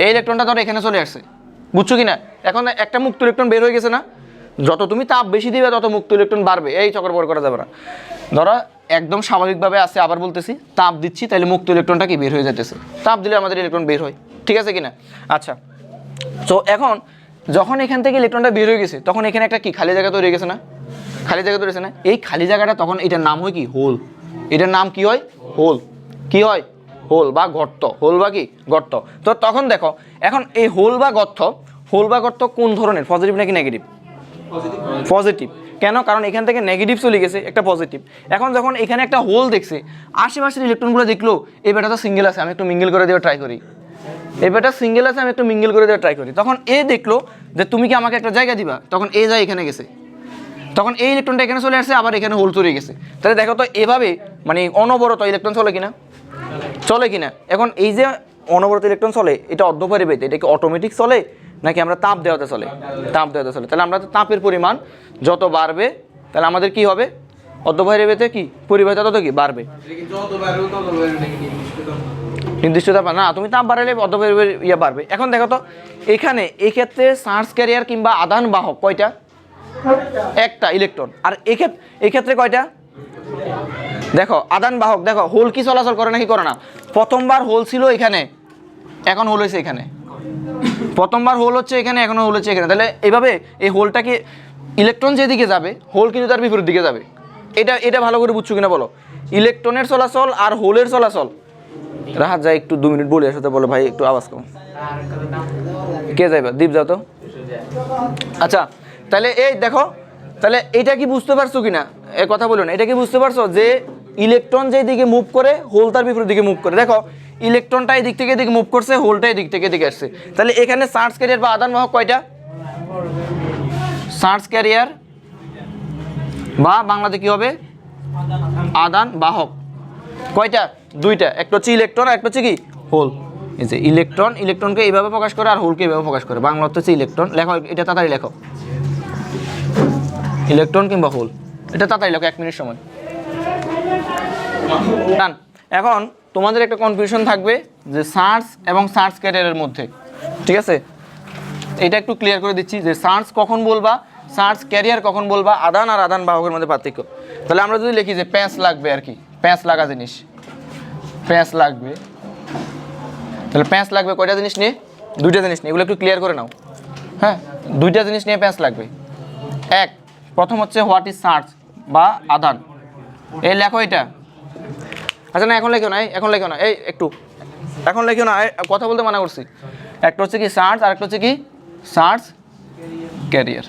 এই ইলেকট্রনটা ধরো এখানে চলে আসছে, বুঝছো কি না? এখন একটা মুক্ত ইলেকট্রন বের হয়ে গেছে না? যত তুমি তাপ বেশি দিবে তত মুক্ত ইলেকট্রন বাড়বে, এই চক্কর বড় করা যাবে না। ধরো একদম স্বাভাবিকভাবে আছে, আবার বলতেছি, তাপ দিচ্ছি তাহলে মুক্ত ইলেকট্রনটা কি বের হয়ে যেতেছে, তাপ দিলে আমাদের ইলেকট্রন বের হয়, ঠিক আছে কিনা? আচ্ছা, তো এখন যখন এখান থেকে ইলেকট্রনটা বের হয়ে গেছে তখন এখানে একটা কি খালি জায়গা তৈরি হয়ে গেছে না? খালি জায়গা তৈরি হয়েছে না? এই খালি জায়গাটা তখন এটার নাম হয় কি? হোল। এটার নাম কি হয়? হোল। কি হয়? হোল বা গর্ত। হোল বা কি? গর্ত। তো তখন দেখো, এখন এই হোল বা গর্ত কোন ধরনের, পজিটিভ নাকি নেগেটিভ? পজিটিভ। কেন? কারণ এখান থেকে নেগেটিভ চলে গেছে, একটা পজিটিভ। এখন যখন এখানে একটা হোল দেখছে, আশেপাশের ইলেকট্রনগুলো দেখলো এই বেটা তো সিঙ্গেল আছে, আমি একটু মিঙ্গেল করে দেওয়ার ট্রাই করি, এই বেটা সিঙ্গেল আছে, আমি একটু মিঙ্গেল করে দেওয়ার ট্রাই করি। তখন এ দেখলো যে তুমি কি আমাকে একটা জায়গা দিবা, তখন এ যায় এখানে গেছে, তখন এই ইলেকট্রনটা এখানে চলে আসছে, আবার এখানে হোল তৈরি গেছে। তাহলে দেখো তো এভাবে মানে অনবরত ইলেকট্রন চলে কিনা? চলে কিনা? এখন এই যে অনবরত ইলেকট্রন চলে, এটা অর্ধপরিবাহীতে, এটা কি অটোমেটিক চলে নাকি আমরা তাপ দেওয়াতে চলে? তাপ দেওয়াতে চলে। তাহলে আমরা তাপের পরিমাণ যত বাড়বে তাহলে আমাদের কি হবে? অর্ধপরিবাহীতে কি পরিবাহিতা তত কি বাড়বে, নির্দিষ্ট তাপ না, তুমি তাপ বাড়ালে অর্ধপরিবাহী ইয়ে বাড়বে। এখন দেখো তো এখানে এই ক্ষেত্রে চার্জ ক্যারিয়ার কিংবা আদান বাহক কয়টা? একটা ইলেকট্রন। আর এই ক্ষেত্রে কয়টা? দেখো আদান বাহক, দেখো হোল কি চলাচল করে নাকি করে না? প্রথমবার হোল ছিল এখানে, এখন হোল হয়েছে এখানে, প্রথমবার হোল হচ্ছে এখানে, এখনো হোল হচ্ছে এখানে, তাহলে এইভাবে এই হোলটাকে ইলেকট্রন যেদিকে যাবে হোল কিন্তু তার বিপরীত দিকে যাবে। এটা ভালো করে বুঝছো কিনা বলো। ইলেকট্রনের চলাচল আর হোলের চলাচল। রাহাত যায় একটু 2 মিনিট বলে আসতে বলো ভাই, একটু আওয়াজ কম। কে যাইবা? দীপ যাও তো। আচ্ছা তাহলে এই দেখো, তাহলে এটা কি বুঝতে পারছো কিনা, এই কথা বলো না, এটা কি বুঝতে পারছো যে ইলেকট্রন যেই দিকে মুভ করে হোল তার বিপরীত দিকে মুভ করে। দেখো ইলেকট্রনটা এই দিক থেকে এদিকে মুভ করছে, হোলটা এই দিক থেকে এদিকে আসছে। তাহলে এখানে চার্জ ক্যারিয়ার বা আদান বাহক কয়টা? চার্জ ক্যারিয়ার বা বাংলাতে কি হবে? আদান বাহক। কয়টা? 2টা, একটা হচ্ছে ইলেকট্রন আর একটা হচ্ছে কি হোল। এই যে ইলেকট্রন, ইলেকট্রনকে এইভাবে প্রকাশ করে আর হোলকে এইভাবে প্রকাশ করে। বাংলা হচ্ছে ইলেকট্রন। লেখো এটা তাড়াতাড়ি লেখো, ইলেকট্রন কিংবা হোল, এটা তাড়াতাড়ি লেখো, 1 মিনিট সময়। ডান। এখন তোমাদের একটা কনফিউশন থাকবে যে চার্জ এবং চার্জ ক্যারিয়ারের মধ্যে, ঠিক আছে? এটা একটু ক্লিয়ার করে দিচ্ছি যে চার্জ কখন বলবা, চার্জ ক্যারিয়ার কখন বলবা, আদান আর আদান বাহকের মধ্যে পার্থক্য। তাহলে আমরা যদি লিখি যে প্যাঁচ লাগবে আর কি, প্যাঁচ লাগা জিনিস, প্যাঁচ লাগবে, তাহলে প্যাঁচ লাগবে কয়টা জিনিস নিয়ে? 2টা জিনিস নিয়ে। এগুলো একটু ক্লিয়ার করে নাও। হ্যাঁ, 2টা জিনিস নিয়ে প্যাঁচ লাগবে। প্রথম হচ্ছে হোয়াট ইজ চার্জ বা আদান, এই লেখো এটা। আচ্ছা না এখন লেখো না, এখন লেখো না, এই একটু এখন লেখো না, কথা বলতে মানা করছি। একটা হচ্ছে কি চার্জ আর একটা হচ্ছে কি চার্জ ক্যারিয়ার।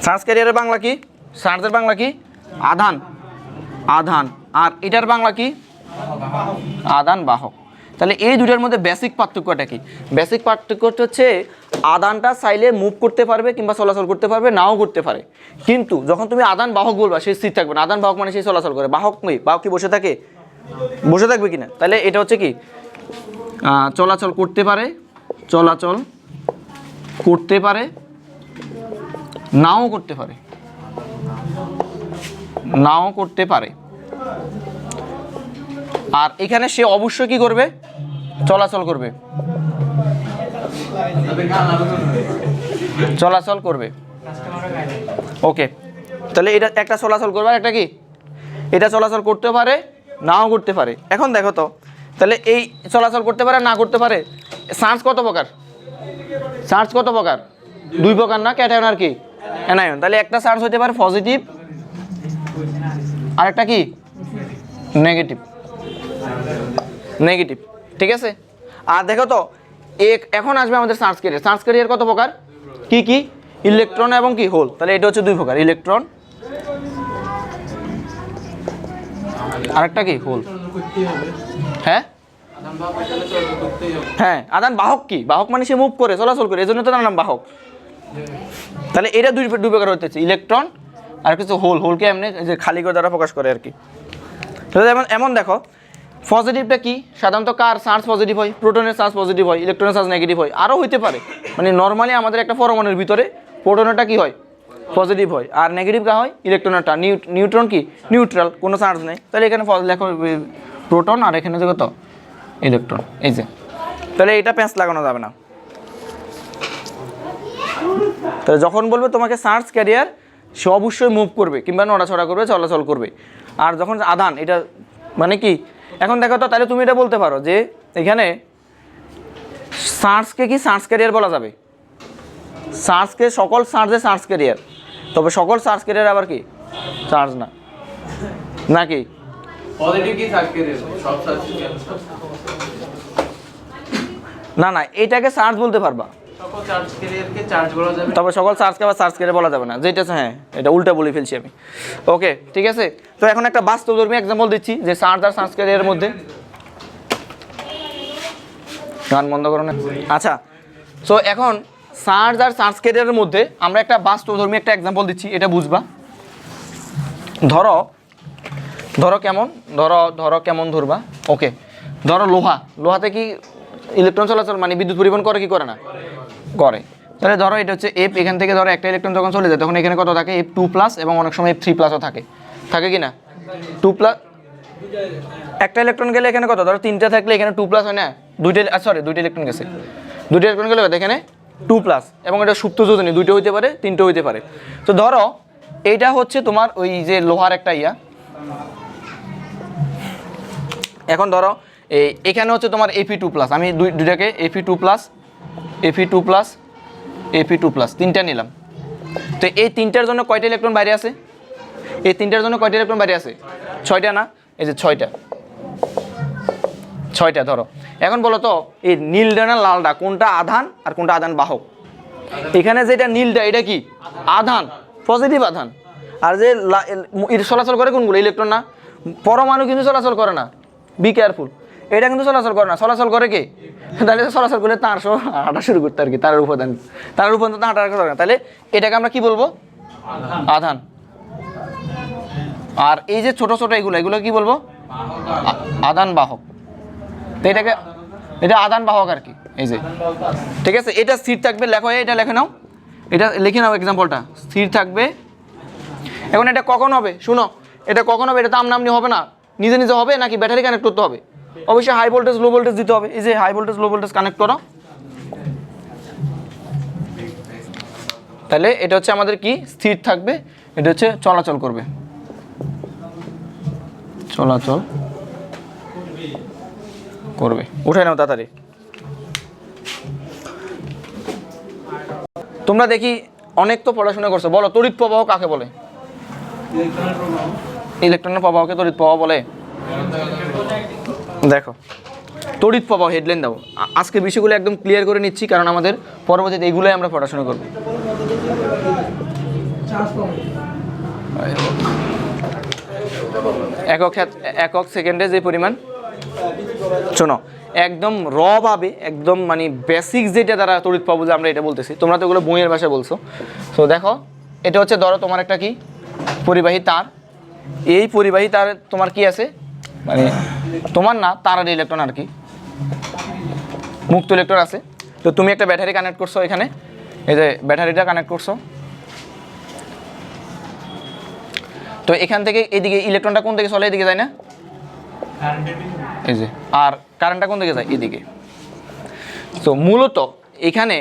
চার্জ ক্যারিয়ারের বাংলা কি? চার্জের বাংলা কি? আধান। আধান। আর এটার বাংলা কি? আদান বাহক। তাহলে এই দুটার মধ্যে বেসিক পার্থক্যটা কি? বেসিক পার্থক্যটা হচ্ছে আদানটা চাইলে মুভ করতে পারবে কিংবা চলাচল করতে পারবে, নাও করতে পারে। কিন্তু যখন তুমি আদান বাহক বলবা সে স্থির থাকবে না। আদান বাহক মানে সে চলাচল করে। বাহক নেই, বাহক কি বসে থাকে? বসে থাকবে কিনা? তাহলে এটা হচ্ছে কি চলাচল করতে পারে, চলাচল করতে পারে, নাও করতে পারে, নাও করতে পারে। আর এখানে সে অবশ্যই কি করবে? চলাচল করবে, চলাচল করবে। ওকে, তাহলে এটা একটা চলাচল করবে আর একটা কি? এটা চলাচল করতে পারে, নাও করতে পারে। এখন দেখো তো, তাহলে এই চলাচল করতে পারে না করতে পারে। চার্জ কত প্রকার? চার্জ কত প্রকার? 2 প্রকার না? ক্যাটায়ন আর কি অ্যানায়ন। তাহলে একটা চার্জ হতে পারে পজিটিভ আর একটা কি নেগেটিভ, নেগেটিভ, ঠিক আছে? আর দেখো তো এখন আসবে আমাদের চার্জ ক্যারিয়ার। চার্জ ক্যারিয়ার কত প্রকার? কি কি? ইলেকট্রন এবং কি হোল। তাহলে এটা হচ্ছে 2 প্রকার, ইলেকট্রন আর একটা কি হোল। হ্যাঁ হ্যাঁ, আদান বাহক কি? বাহক মানে সে মুভ করে, চলাচল করে, এজন্য তো তার নাম বাহক। তাহলে এটা 2 প্রকার হচ্ছে, ইলেকট্রন আর কিছু হোল। হোলকে এমনি যে খালি করে দ্বারা প্রকাশ করে আর কি। তাহলে এমন দেখো, পজিটিভটা কি? সাধারণত কার চার্জ পজিটিভ হয়? প্রোটনের চার্জ পজিটিভ হয়, ইলেকট্রনের চার্জ নেগেটিভ হয়। আরও হইতে পারে, মানে নর্মালি আমাদের একটা পরমাণুর ভিতরে প্রোটনেরটা কি হয়? পজিটিভ হয়। আর নেগেটিভ কা হয়? ইলেকট্রনেরটা। নিউট্রন কি? নিউট্রাল, কোনো চার্জ নেই। তাহলে এখানে লেখো প্রোটন আর এখানে যে কত? ইলেকট্রন। এই যে, তাহলে এটা প্যাঁচ লাগানো যাবে না। তাহলে যখন বলবে তোমাকে চার্জ ক্যারিয়ার, সে অবশ্যই মুভ করবে কিংবা নড়াচড়া করবে, চলাচল করবে। আর যখন আধান, এটা মানে কি? এখন দেখো তো, তাহলে তুমি এটা বলতে পারো যে এখানে চার্জকে কি চার্জ ক্যারিয়ার বলা যাবে? চার্জকে সকল চার্জে চার্জ ক্যারিয়ার, তবে সকল চার্জ ক্যারিয়ার আবার কি চার্জ না, নাকি? না না, এটাকে চার্জ বলতে পারবা, তবে সকল চার্জকে আবার চার্জ ক্যারিয়ার বলা যাবে না। যেটা হ্যাঁ, এটা উল্টা বলে ফেলছি আমি। ওকে, ঠিক আছে। তো এখন একটা বাস্তবধর্মী এক্সাম্পল দিচ্ছি যে চার্জ আর চার্জ ক্যারিয়ারের মধ্যে। গান বন্ধ করো না। আচ্ছা, সো এখন চার্জ আর চার্জ ক্যারিয়ারের মধ্যে আমরা একটা বাস্তবধর্মী একটা এক্সাম্পল দিচ্ছি, এটা বুঝবা। ধরো কেমন, ধরো কেমন ধরবা। ওকে, ধরো লোহাতে কি ইলেকট্রন চলাচল মানে বিদ্যুৎ পরিবহন করে কি করে না? করে। তাহলে ধরো এটা হচ্ছে এফ, এখান থেকে ধরো একটা ইলেকট্রন যখন চলে যায় তখন এখানে কত থাকে? F2+ এবং অনেক সময় F3+ও থাকে কি না? 2+, একটা ইলেকট্রন গেলে এখানে কত? ধরো 3টা থাকলে এখানে 2+ হয় না? 2টা ইলেকট্রন গেছে, 2টা ইলেকট্রন গেলে এখানে 2+, এবং এটা সুপ্ত যোজনী, 2টো হইতে পারে, 3টো হইতে পারে। তো ধরো এইটা হচ্ছে তোমার ওই যে লোহার একটা ইয়া। এখন ধরো এখানে হচ্ছে তোমার Fe2+, আমি দুইটাকে Fe2+, Fe2+, Fe2+, তিনটা নিলাম। তো এই তিনটার জন্য কয়টা ইলেকট্রন বাইরে আছে? এই তিনটার জন্য কয়টা ইলেকট্রন বাইরে আছে? 6টা না? এই যে 6টা ধরো। এখন বলো তো এই নীলটা না লালটা কোনটা আধান আর কোনটা আধান বাহক? এখানে যেটা নীলটা এটা কি আধান, পজিটিভ আধান। আর যে চলাচল করে কোনগুলো? ইলেকট্রন না? পরমাণু কিন্তু চলাচল করে না, বি কেয়ারফুল। এটা কিন্তু চলাচল করে না, চলাচল করে কে? তাহলে চলাচল করলে তার সহ হাঁটা শুরু করতে আর কি, তার উপাদান, তার উপাদান তো হাঁটা করে না। তাহলে এটাকে আমরা কি বলবো? আধান। আর এই যে ছোট ছোট এগুলো কি বলবো? আধান বাহক। তো এটাকে, এটা আদান বাহক আর কি। এই যে ঠিক আছে, এটা স্থির থাকবে, লেখো, এটা লিখে নাও, এটা লিখে নাও এক্সাম্পলটা, স্থির থাকবে। এখন এটা কখন হবে? শুনো, এটা কখন হবে? এটা তো আমনামনি হবে না, নিজে নিজে হবে নাকি ব্যাটারি কানেক্ট করতে হবে? অবশ্যই হাই ভোল্টেজ লো ভোল্টেজ দিতে হবে। এই যে high voltage low voltage connect করো, তাহলে এটা হচ্ছে আমাদের কি স্থির থাকবে, এটা হচ্ছে চলাচল করবে, চলাচল করবে। উঠে নাও তাড়াতাড়ি। তোমরা দেখি অনেক তো পড়াশোনা করছো, বলো তড়িৎ প্রবাহ কাকে বলে? ইলেকট্রনের প্রবাহকে তড়িৎ প্রবাহ বলে। দেখো তড়িৎ প্রবাহ হেডলাইন দাও। আজকে বিষয়গুলো একদম ক্লিয়ার করে নিচ্ছি, কারণ আমাদের পরবর্তীতে এইগুলোই আমরা পড়াশোনা করব। একক সেকেন্ডে যে পরিমাণ, শোনো একদম র ভাবে, একদম মানে বেসিক যেটা দ্বারা তড়িৎ প্রবাহ যে আমরা এটা বলতেছি, তোমরা তো এগুলো বইয়ের ভাষায় বলছো। তো দেখো এটা হচ্ছে, ধরো তোমার একটা কি পরিবাহী তার, এই পরিবাহী তার তোমার কি আছে, মানে তোমার না তারার ইলেকট্রন আর কি, মুক্ত ইলেকট্রন আছে। তো তুমি একটা ব্যাটারি কানেক্ট করছো এখানে, এই যে ব্যাটারিটা কানেক্ট করছো। তো এখান থেকে এদিকে ইলেকট্রনটা কোন দিকে চলে? এদিকে যায় না? এই যে, আর কারেন্টটা কোন দিকে যায়? এদিকে। তো মূলত এখানে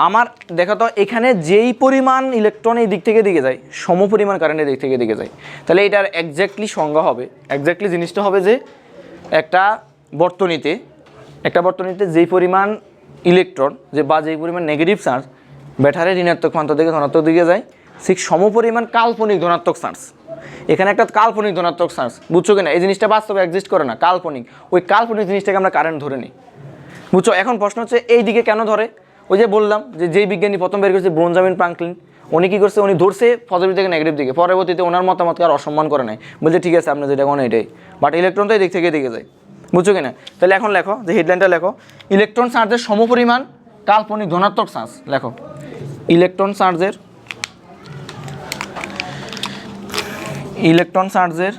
আমার দেখো তো, এখানে যেই পরিমাণ ইলেকট্রন এই দিক থেকে দিকে যায়, সম পরিমাণ কারেন্টের দিক থেকে দিকে যায়। তাহলে এটার এক্স্যাক্টলি সংজ্ঞা হবে, এক্স্যাক্টলি জিনিসটা হবে যে একটা বর্তনীতে যেই পরিমাণ ইলেকট্রন যে বা যেই পরিমাণ নেগেটিভ চার্জ ব্যাটারির ঋণাত্মক প্রান্ত থেকে ধনাত্মক দিকে যায়, ঠিক সম পরিমাণ কাল্পনিক ধনাত্মক চার্জ। এখানে একটা কাল্পনিক ধনাত্মক চার্জ, বুঝছো কিনা? এই জিনিসটা বাস্তবে এক্সিস্ট করে না, কাল্পনিক। ওই কাল্পনিক জিনিসটাকে আমরা কারেন্ট ধরে নিই, বুঝছো? এখন প্রশ্ন হচ্ছে এই দিকে কেন ধরে? ওই যে বললাম যে যেই বিজ্ঞানী প্রথম বের করেছে বেঞ্জামিন ফ্রাঙ্কলিন, উনি কী করছে? উনি ধরছে পজিটিভ থেকে নেগেটিভ দিকে, পরবর্তীতে ওনার মতামতকে আর অসম্মান করে নাই, বলছে ঠিক আছে আপনি যেটা কোন এটাই, বাট ইলেকট্রন তো এই দিক থেকে দিকে যায়, বুঝছো কিনা? তাহলে এখন লেখো, যে হেডলাইনটা লেখো, ইলেকট্রন চার্জের সমপরিমাণ কাল্পনিক ধনাত্মক চার্জ। লেখো ইলেকট্রন চার্জের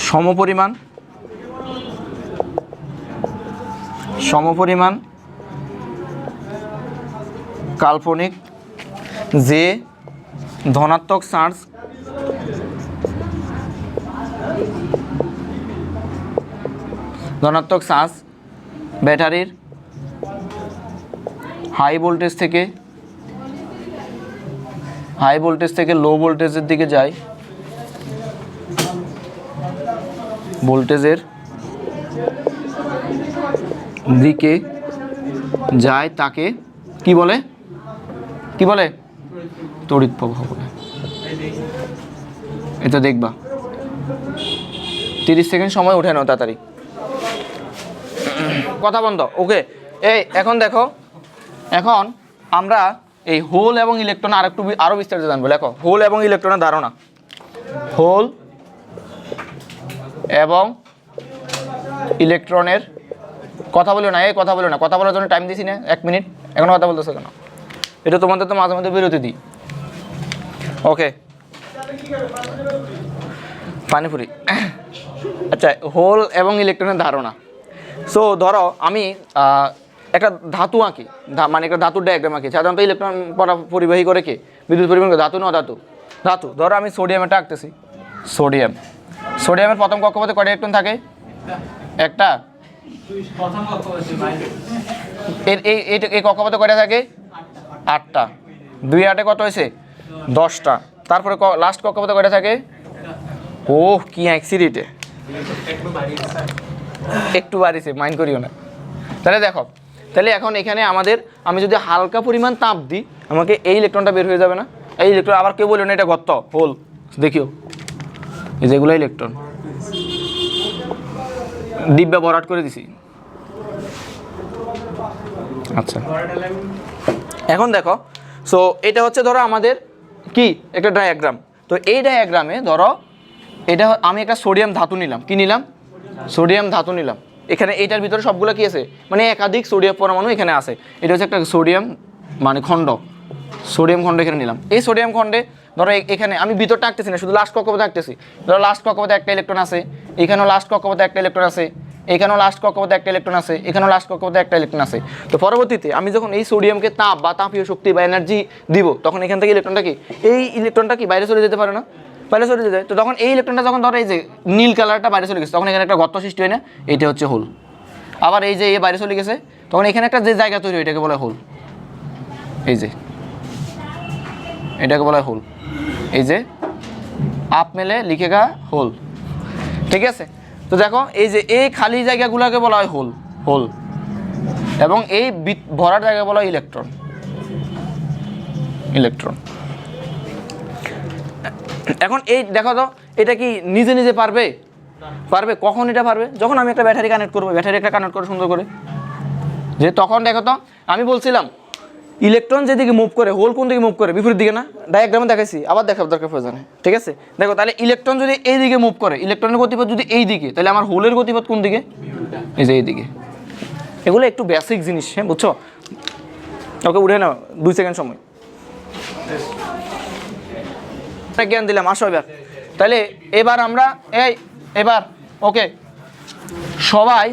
সমপরিমাণ কাল্পনিক যে ধনাত্মক চার্জ ব্যাটারির হাই ভোল্টেজ থেকে লো ভোল্টেজের দিকে যায়, তাকে কি বলে? তড়িৎ প্রবাহ বলে। এটা দেখবা 30 সেকেন্ড সময় উঠে নাও তাড়াতাড়ি, কথা বন্ধ। ওকে, এই এখন দেখো, এখন আমরা এই হোল এবং ইলেকট্রন আরো বিস্তারিত জানবো। লেখো হোল এবং ইলেকট্রনের ধারণা। হোল এবং ইলেকট্রনের কথা বলো না, কথা বলার জন্য টাইম দিছি না 1 মিনিট, এখনো কথা বলতেছো কেন? এটা তোমাদের তো মাঝে মাঝে বিরতি দিই। ওকে, পানিপুরি। আচ্ছা, হোল এবং ইলেকট্রনের ধারণা। সো ধরো আমি একটা ধাতু আঁকি, মানে একটা ধাতুর ডায়াগ্রাম আঁকি। সাধারণত ইলেকট্রন পরিবাহী করে কে? বিদ্যুৎ পরিবহন করে। ধাতু না ধাতু। ধরো আমি সোডিয়ামটা আঁকতেছি। সোডিয়ামের প্রথম কক্ষপথে কয়টা ইলেকট্রন থাকে? একটা। এই কক্ষপথে কয়টা থাকে? 8টা। 2 8 কত হয়েছে? 10টা। তারপরে লাস্ট কক্ষপথে কয়টা থাকে? ওহ কি অ্যাক্সিডেন্টে একটু বাড়িছে, মাইন্ড করিও না। তাহলে দেখো, তাহলে এখন এখানে আমাদের, আমি যদি হালকা পরিমাণ তাপ দিই আমাকে এই ইলেকট্রনটা বের হয়ে যাবে না? এই ইলেকট্রন আবার কেউ বললো না এটা গর্ত, হোল, দেখিও এই যেগুলো ইলেকট্রন ডিব্বা ভরাট করে দিছি। আচ্ছা এখন দেখো, সো এটা হচ্ছে ধরো আমাদের কি একটা ডায়াগ্রাম। তো এই ডায়াগ্রামে ধরো এটা আমি একটা সোডিয়াম ধাতু নিলাম, কি নিলাম? সোডিয়াম ধাতু নিলাম। এখানে এইটার ভিতরে সবগুলো কি আছে, মানে একাধিক সোডিয়াম পরমাণু এখানে আছে। এটা হচ্ছে একটা সোডিয়াম মানে খণ্ড, সোডিয়াম খণ্ড এখানে নিলাম। এই সোডিয়াম খণ্ডে ধরো এখানে আমি ভিতরটা আঁকতেছি না, শুধু লাস্ট কক্ষপথে আঁকতেছি। ধরো লাস্ট কক্ষপথে একটা ইলেকট্রন আছে, এখানেও লাস্ট কক্ষপথে একটা ইলেকট্রন আছে, এখানেও লাস্ট কক্ষপথে একটা ইলেকট্রন আছে, এখানেও লাস্ট কক্ষপথে একটা ইলেকট্রন আছে। তো পরবর্তীতে আমি যখন এই সোডিয়ামকে তাপ বা তাপীয় শক্তি বা এনার্জি দিব, তখন এখান থেকে ইলেকট্রনটা কি, এই ইলেকট্রনটা কি বাইরে চলে যেতে পারে না? বাইরে চলে যেতে। তো তখন এই ইলেকট্রনটা যখন ধরো এই যে নীল কালারটা বাইরে চলে গেছে, তখন এখানে একটা গর্ত সৃষ্টি হয় না? এটা হচ্ছে হোল। আবার এই যে এ বাইরে চলে গেছে, তখন এখানে একটা যে জায়গা তৈরি হয় এটাকে বলা হয় হোল। এই যে এটাকে বলা হয় হোল, এই যে আপ মেলে লিখেগা হোল, ঠিক আছে? তো দেখো এই যে এই খালি জায়গাগুলোকে বলা হয় হোল, হোল, এবং এই ভরার জায়গা বলা হয় ইলেকট্রন, ইলেকট্রন। এখন এই দেখো তো, এটা কি নিজে নিজে পারবে? পারবে। কখন এটা পারবে? যখন আমি একটা ব্যাটারি কানেক্ট করবো, ব্যাটারি একটা কানেক্ট করবো সুন্দর করে, যে তখন দেখো তো আমি বলছিলাম ইলেকট্রন যেদিকে মুভ করে, হোল কোন দিকে মুভ করে? বিপরীত দিকে না? ডায়াগ্রামে দেখাইছি, আবার দেখার দরকার প্রয়োজনে, ঠিক আছে? দেখো তাহলে ইলেকট্রন যদি এই দিকে মুভ করে, ইলেকট্রনের গতিপথ যদি এই দিকে, তাহলে আমার হোলের গতিপথ কোন দিকে? এই যে এই দিকে। এগুলো একটু বেসিক জিনিস, হ্যাঁ বুঝছো? ওকে উঠে নাও 2 সেকেন্ড সময়, জ্ঞান দিলাম। আসো এবার, তাহলে এবার আমরা এবার ওকে সবাই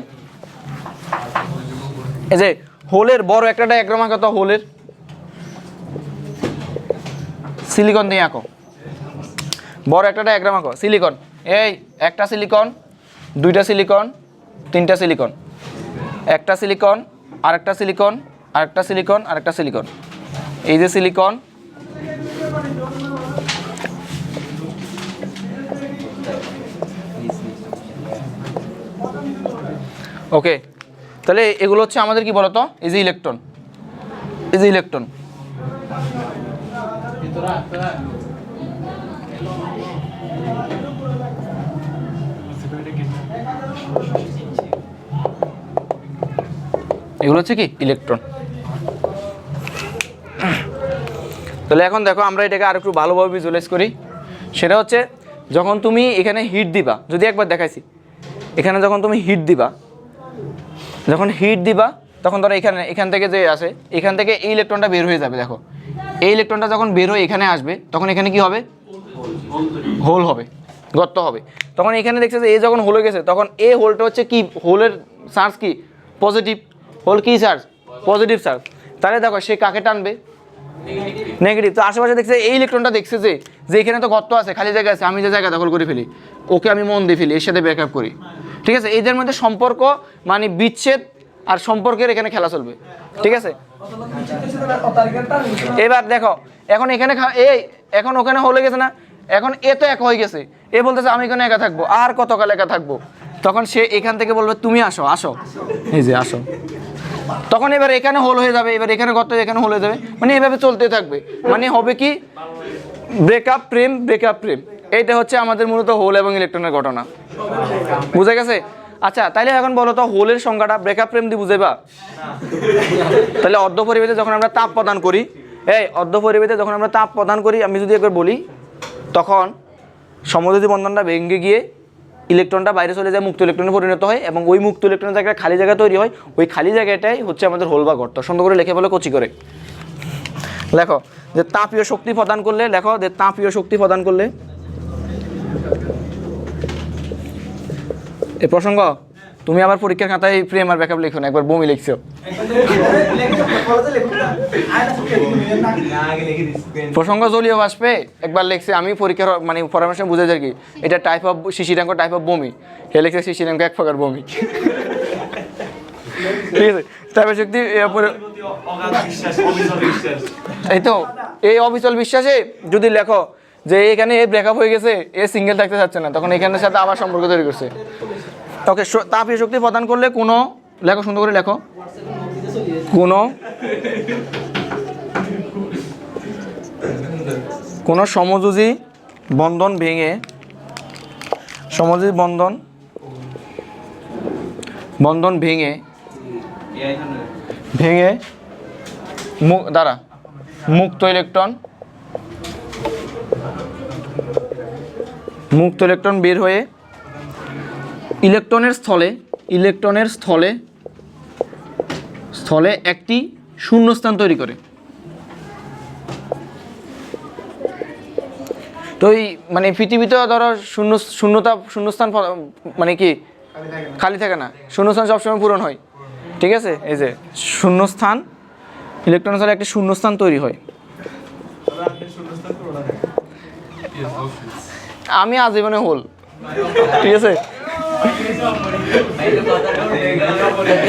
এই যে হোলের বড় একটা ডায়াগ্রাম আঁকো তো, হোলের সিলিকন দিয়ে আঁকো, বড় একটা ডায়াগ্রাম আঁকো। সিলিকন, এই একটা সিলিকন, 2টা সিলিকন, 3টা সিলিকন, একটা সিলিকন, আরেকটা সিলিকন, আরেকটা সিলিকন, আরেকটা সিলিকন, এই যে সিলিকন, ওকে। তাহলে এগুলো হচ্ছে আমাদের কি বলতো, এই যে ইলেকট্রন, এই যে ইলেকট্রন। এগুলো হচ্ছে কি ইলেকট্রন। তাহলে এখন দেখো আমরা এটাকে আর একটু ভালোভাবে ভিজুয়ালাইজ করি। সেটা হচ্ছে যখন তুমি এখানে হিট দিবা, যদি একবার দেখাইছি, এখানে যখন তুমি হিট দিবা, যখন হিট দিবা তখন ধরো এখান থেকে যে আসে, এখান থেকে এই ইলেকট্রনটা বের হয়ে যাবে। দেখো এই ইলেকট্রনটা যখন বের হয়ে এখানে আসবে, তখন এখানে কি হবে? হোল হবে, গর্ত হবে। তখন এখানে দেখছে যে এ যখন হোলে গেছে, তখন এই হোলটা হচ্ছে কি, হোলের চার্জ কি পজিটিভ, হোল কি চার্জ পজিটিভ চার্জ। তাহলে দেখো সে কাকে টানবে? নেগেটিভ। তো আশেপাশে দেখছে এই ইলেকট্রনটা দেখছে যে এখানে তো গর্ত আছে, খালি জায়গা আছে, আমি যে জায়গা দখল করে ফেলি, ওকে আমি মন দিয়ে ফেলি, এর সাথে ব্যাকআপ করি, ঠিক আছে? এদের মধ্যে সম্পর্ক মানে বিচ্ছেদ আর সম্পর্কের এখানে খেলা চলবে, ঠিক আছে? এবার দেখো এখন এখানে এখন ওখানে হলে গেছে না, এখন এ তো এক হয়ে গেছে, এ বলতেছে আমি এখানে একা থাকবো, আর কতকাল একা থাকবো? তখন সে এখান থেকে বলবে তুমি আসো, আসো, এই যে আসো। তখন এবার এখানে হোল হয়ে যাবে, এবার এখানে গর্ত, এখানে হোল হয়ে যাবে, মানে এভাবে চলতে থাকবে। মানে হবে কি, ব্রেকআপ প্রেম, ব্রেকআপ প্রেম। এইটা হচ্ছে আমাদের মূলত হোল এবং ইলেকট্রনের ঘটনা, বুঝে গেছে? আচ্ছা তাইলে এখন বলো তো হোলের সংখ্যাটা ব্রেকআপ প্রেম দিয়ে বুঝেবা? তাহলে অর্ধ পরিবেশে যখন আমরা তাপ প্রদান করি, অর্ধ পরিবেশে যখন আমরা তাপ প্রদান করি, আমি যদি একবার বলি, তখন সমযোজী বন্ধনটা ভেঙে গিয়ে ইলেকট্রনটা বাইরে চলে যায়, মুক্ত ইলেকট্রনে পরিণত হয়, এবং ওই মুক্ত ইলেকট্রনের জায়গায় খালি জায়গা তৈরি হয়। ওই খালি জায়গাটাই হচ্ছে আমাদের হোল বা গর্ত। সুন্দর করে লিখে বলে কচি করে লেখো যে তাপীয় শক্তি প্রদান করলে, লেখো যে তাপীয় শক্তি প্রদান করলে, এই প্রসঙ্গ তুমি আবার পরীক্ষার খাতায় প্রেম আর ব্যাকআপ লিখো না, একবার বমি লিখছো। প্রসঙ্গ জলীয় বাষ্পে একবার লিখছে, আমি পরীক্ষার মানে পরামর্শ বুঝে যাই কি, এটা টাইপ অফ শিশিরাঙ্ক, টাইপ অফ বমি, হে লিখছে শিশিরাঙ্ক এক প্রকার বমি, ঠিক আছে? তাপীয় শক্তি এই তো এই অবিচল বিশ্বাসে যদি লেখো যে এখানে এ ব্রেকআপ হয়ে গেছে, এ সিঙ্গেল থাকতে চাচ্ছে না, তখন এখানের সাথে আবার সম্পর্ক তৈরি করছে। ওকে, তাপীয় শক্তি প্রদান করলে কোনো, লেখো সুন্দর করে লেখো, কোনো সমযোজী বন্ধন ভেঙে দ্বারা মুক্ত ইলেকট্রন বের হয়ে ইলেকট্রনের স্থলে একটি শূন্যস্থান তৈরি করে। তো এই মানে পৃথিবীতে ধরো শূন্যস্থান মানে কি খালি থাকে না, শূন্যস্থান সবসময় পূরণ হয়, ঠিক আছে। এই যে শূন্যস্থান, ইলেকট্রনের স্থলে একটি শূন্যস্থান তৈরি হয়। আমি আজীবনে হোল, ঠিক আছে।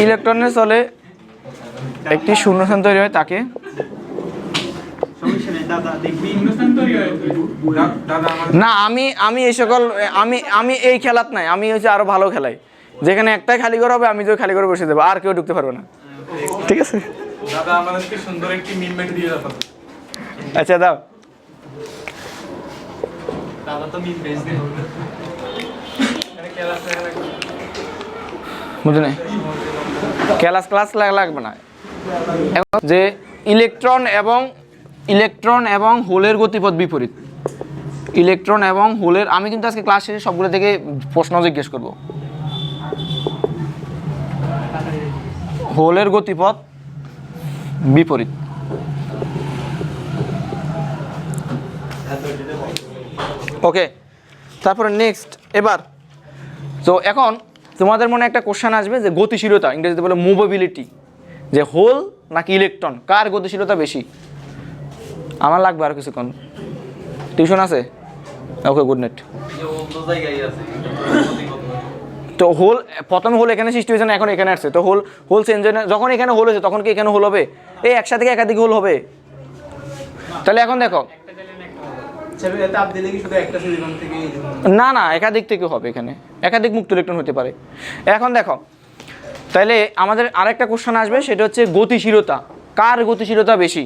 ইলেকট্রনের স্থলে একটি শূন্যস্থান তৈরি হয়, তাকে না আমি এই সকল আমি এই খেলাত নাই, আমি হচ্ছে আরো ভালো খেলাই, যেখানে একটাই খালি ঘর হবে, আমি তো খালি ঘরে বসে দেবো, আর কেউ ঢুকতে পারবে না, ঠিক আছে। দাদা আমাদেরকে সুন্দর একটি মিম মেরে দিয়ে দাও। আচ্ছা দাও। দাদা তো মিম বেচ দেন। আরে ক্লাস লাগবে। বুঝলে না, ক্লাস লাগবে না। যে ইলেকট্রন এবং হোলের গতিপথ বিপরীত। ইলেকট্রন এবং হোলের, আমি কিন্তু আজকে ক্লাস শেষে সবগুলো থেকে প্রশ্ন জিজ্ঞেস করব। হোলের গতিপথ বিপরীত। ওকে, তারপরে নেক্সট। এবার তো এখন তোমাদের মনে একটা কোশ্চেন আসবে যে গতিশীলতা, ইংরেজিতে বলে মুভেবিলিটি, যে হোল নাকি ইলেকট্রন, কার গতিশীলতা বেশি। আমার লাগবে আর কিছুক্ষণ, টিউশন আছে। ওকে, গুড নাইট। তো হোল প্রথমে হোল এখানে সৃষ্টি হয়েছে না, এখন এখানে আসছে, তো হোল চেঞ্জ হয় না। যখন এখানে হোল হয়েছে তখন কি এখানে হোল হবে? এই একসাথে থেকে একাধিক হোল হবে। তাহলে এখন দেখো, না একাধিক থেকে হবে, এখানে একাধিক মুক্ত ইলেকট্রন হতে পারে। এখন দেখো, তাহলে আমাদের আরেকটা কোশ্চেন আসবে, সেটা হচ্ছে গতিশীলতা, কার গতিশীলতা বেশি,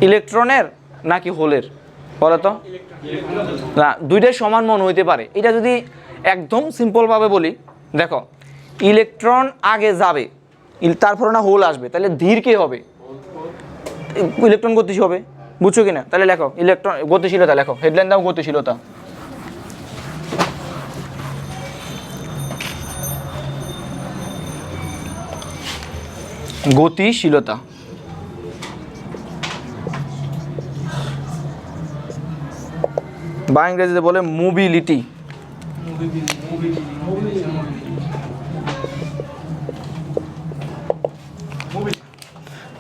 ইলেকট্রনের নাকি হোলের? বলো তো। না, দুইটাই সমান মনে হইতে পারে। এটা যদি একদম সিম্পলভাবে বলি, দেখো ইলেকট্রন আগে যাবে, তারপরে না হোল আসবে, তাহলে ধীর কে হবে? ইলেকট্রন গতিশীল হবে, বুঝছো কিনা? তাহলে লেখো ইলেকট্রন গতিশীলতা, লেখো হেডলাইন দাও গতিশীলতা। গতিশীলতা বা ইংরেজিতে বলে মোবিলিটি।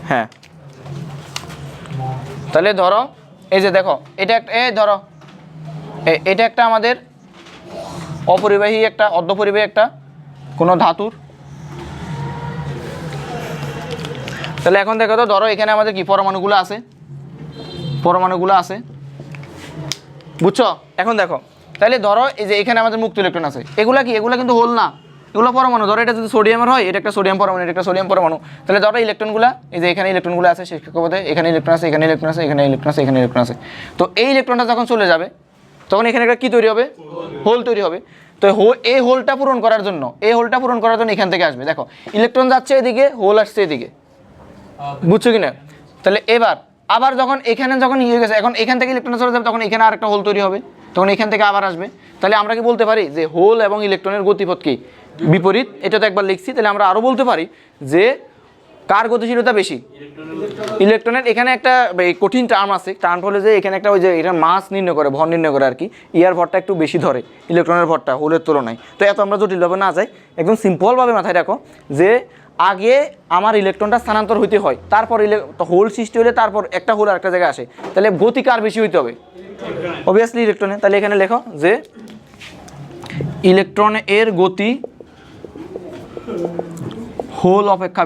হ্যাঁ, তাহলে ধরো এই যে দেখো, এটা একটা, ধরো এটা একটা আমাদের অপরিবাহী, একটা অর্ধপরিবাহী একটা কোনো ধাতুর। তাহলে এখন দেখো তো, ধরো এখানে আমাদের কি পরমাণুগুলো আছে, বুঝছো? এখন দেখো, তাহলে ধরো এই যে এখানে আমাদের মুক্ত ইলেকট্রন আছে, এগুলা কি? এগুলা কিন্তু হোল না, এগুলো পরমাণু। ধরো এটা যদি সোডিয়ামের হয়, এটা একটা সোডিয়াম পরমাণু, এটা একটা সোডিয়াম পরমাণু। তাহলে ধরো ইলেকট্রনগুলো, এই যে এখানে ইলেকট্রনগুলো আছে, শেষ কক্ষপথে এখানে ইলেকট্রন আছে, এখানে ইলেকট্রন আছে, এখানে ইলেকট্রন আছে, এখানে ইলেকট্রন আছে। তো এই ইলেকট্রনটা যখন চলে যাবে, তখন এখানে একটা কি তৈরি হবে? হোল তৈরি হবে। তো এই হোলটা পূরণ করার জন্য এখান থেকে আসবে। দেখো ইলেকট্রন যাচ্ছে এদিকে, হোল আসছে এদিকে, বুঝছো কিনা? তাহলে এবার আবার যখন এখানে হয়ে গেছে, এখন এখান থেকে ইলেকট্রন চলে যাবে, তখন এখানে আরেকটা হোল তৈরি হবে, তখন এখান থেকে আবার আসবে। তাহলে আমরা কি বলতে পারি যে হোল এবং ইলেকট্রনের গতিপথ কি? বিপরীত। এটা তো একবার লিখছি, তাহলে আমরা আরও বলতে পারি যে কার গতিশীলতা বেশি? ইলেকট্রনের। এখানে একটা কঠিন টার্ম আছে, টার্ম হলে যে এখানে একটা ওই যে এটা মাস নির্ণয় করে, ভর নির্ণয় করে আর কি, ইয়ার ভরটা একটু বেশি ধরে ইলেকট্রনের ভরটা হোলের তুলনায়। তো এত আমরা জটিলভাবে না যাই, একদম সিম্পলভাবে মাথায় রাখো যে আগে আমার ইলেকট্রনটা স্থানান্তর হইতে হয়, তারপর হোল সৃষ্টি হলে তারপর একটা হোল আরেকটা জায়গায় আসে। তাহলে গতি কার বেশি হইতে হবে? অবভিয়াসলি ইলেকট্রনে। তাহলে এখানে লেখো যে ইলেকট্রনের গতি হোল অপেক্ষা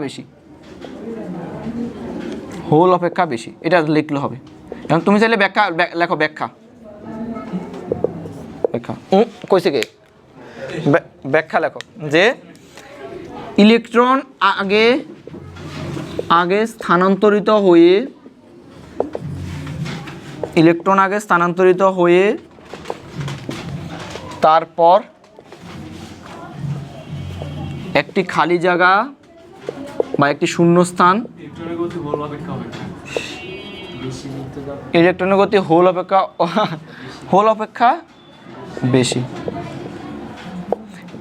বেশি, এটা লিখলে হবে। এখন তুমি চাইলে ব্যাখ্যা লেখো, ব্যাখ্যা ব্যাখ্যা কইছে কে ব্যাখ্যা লেখো যে ইলেকট্রন আগে আগে স্থানান্তরিত হয়ে তারপর একটি খালি জায়গা বা একটি শূন্যস্থান ইলেকট্রনের গতি হোল অপেক্ষা ইলেকট্রনের গতি হোল অপেক্ষা বেশি।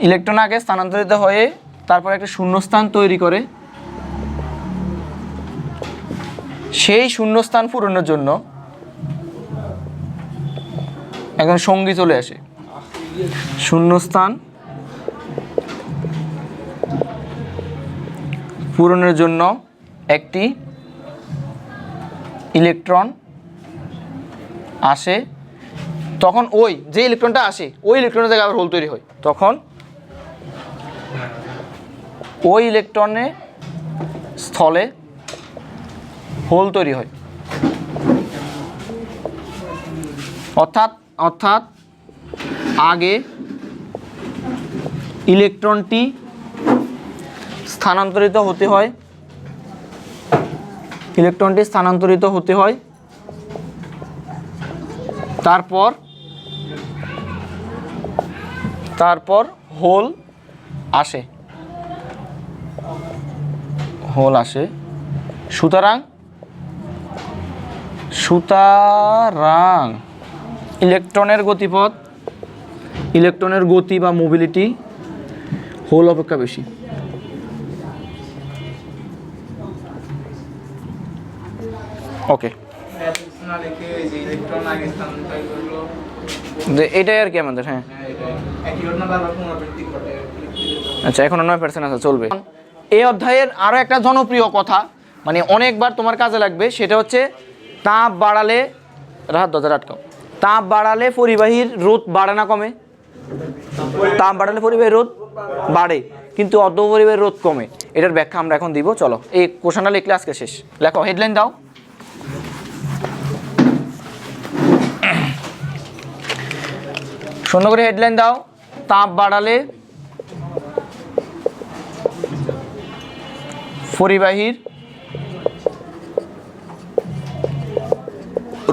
ইলেকট্রন আগে স্থানান্তরিত হয়ে তারপর একটা শূন্যস্থান তৈরি করে, সেই শূন্যস্থান পূরণের জন্য এখন সঙ্গী চলে আসে। শূন্যস্থান পূরণের জন্য একটি ইলেকট্রন আসে, তখন ওই যে ইলেকট্রনটা আসে ওই ইলেকট্রনের জায়গায় আবার হোল তৈরি হয়, তখন ওই ইলেকট্রনের স্থলে হোল তৈরি হয়। অর্থাৎ আগে ইলেকট্রনটি স্থানান্তরিত হতে হয়, তারপর হোল আসে। সুতরাং ইলেকট্রনের গতি বা মোবিলিটি হোল অপেক্ষা বেশি। ওকে, এটাই আর কি আমাদের। হ্যাঁ আচ্ছা, এখন 9% আছে, চলবে। এই অধ্যায়ের আরো একটা জনপ্রিয় কথা, মানে অনেকবার তোমার কাজে লাগবে, সেটা হচ্ছে তাপ বাড়ালে তাপ বাড়ালে পরিবাহীর রোধ বাড়ে না কমে? তাপ বাড়ালে পরিবাহীর রোধ বাড়ে, কিন্তু অর্ধপরিবাহীর রোধ কমে। এটার ব্যাখ্যা আমরা এখন দিব। চলো, এই কোশ্চেনটা লিখলে আজকে শেষ। লেখো, হেডলাইন দাও। সুন্দর করে হেডলাইন দাও। তাপ বাড়ালে পরিবাহীর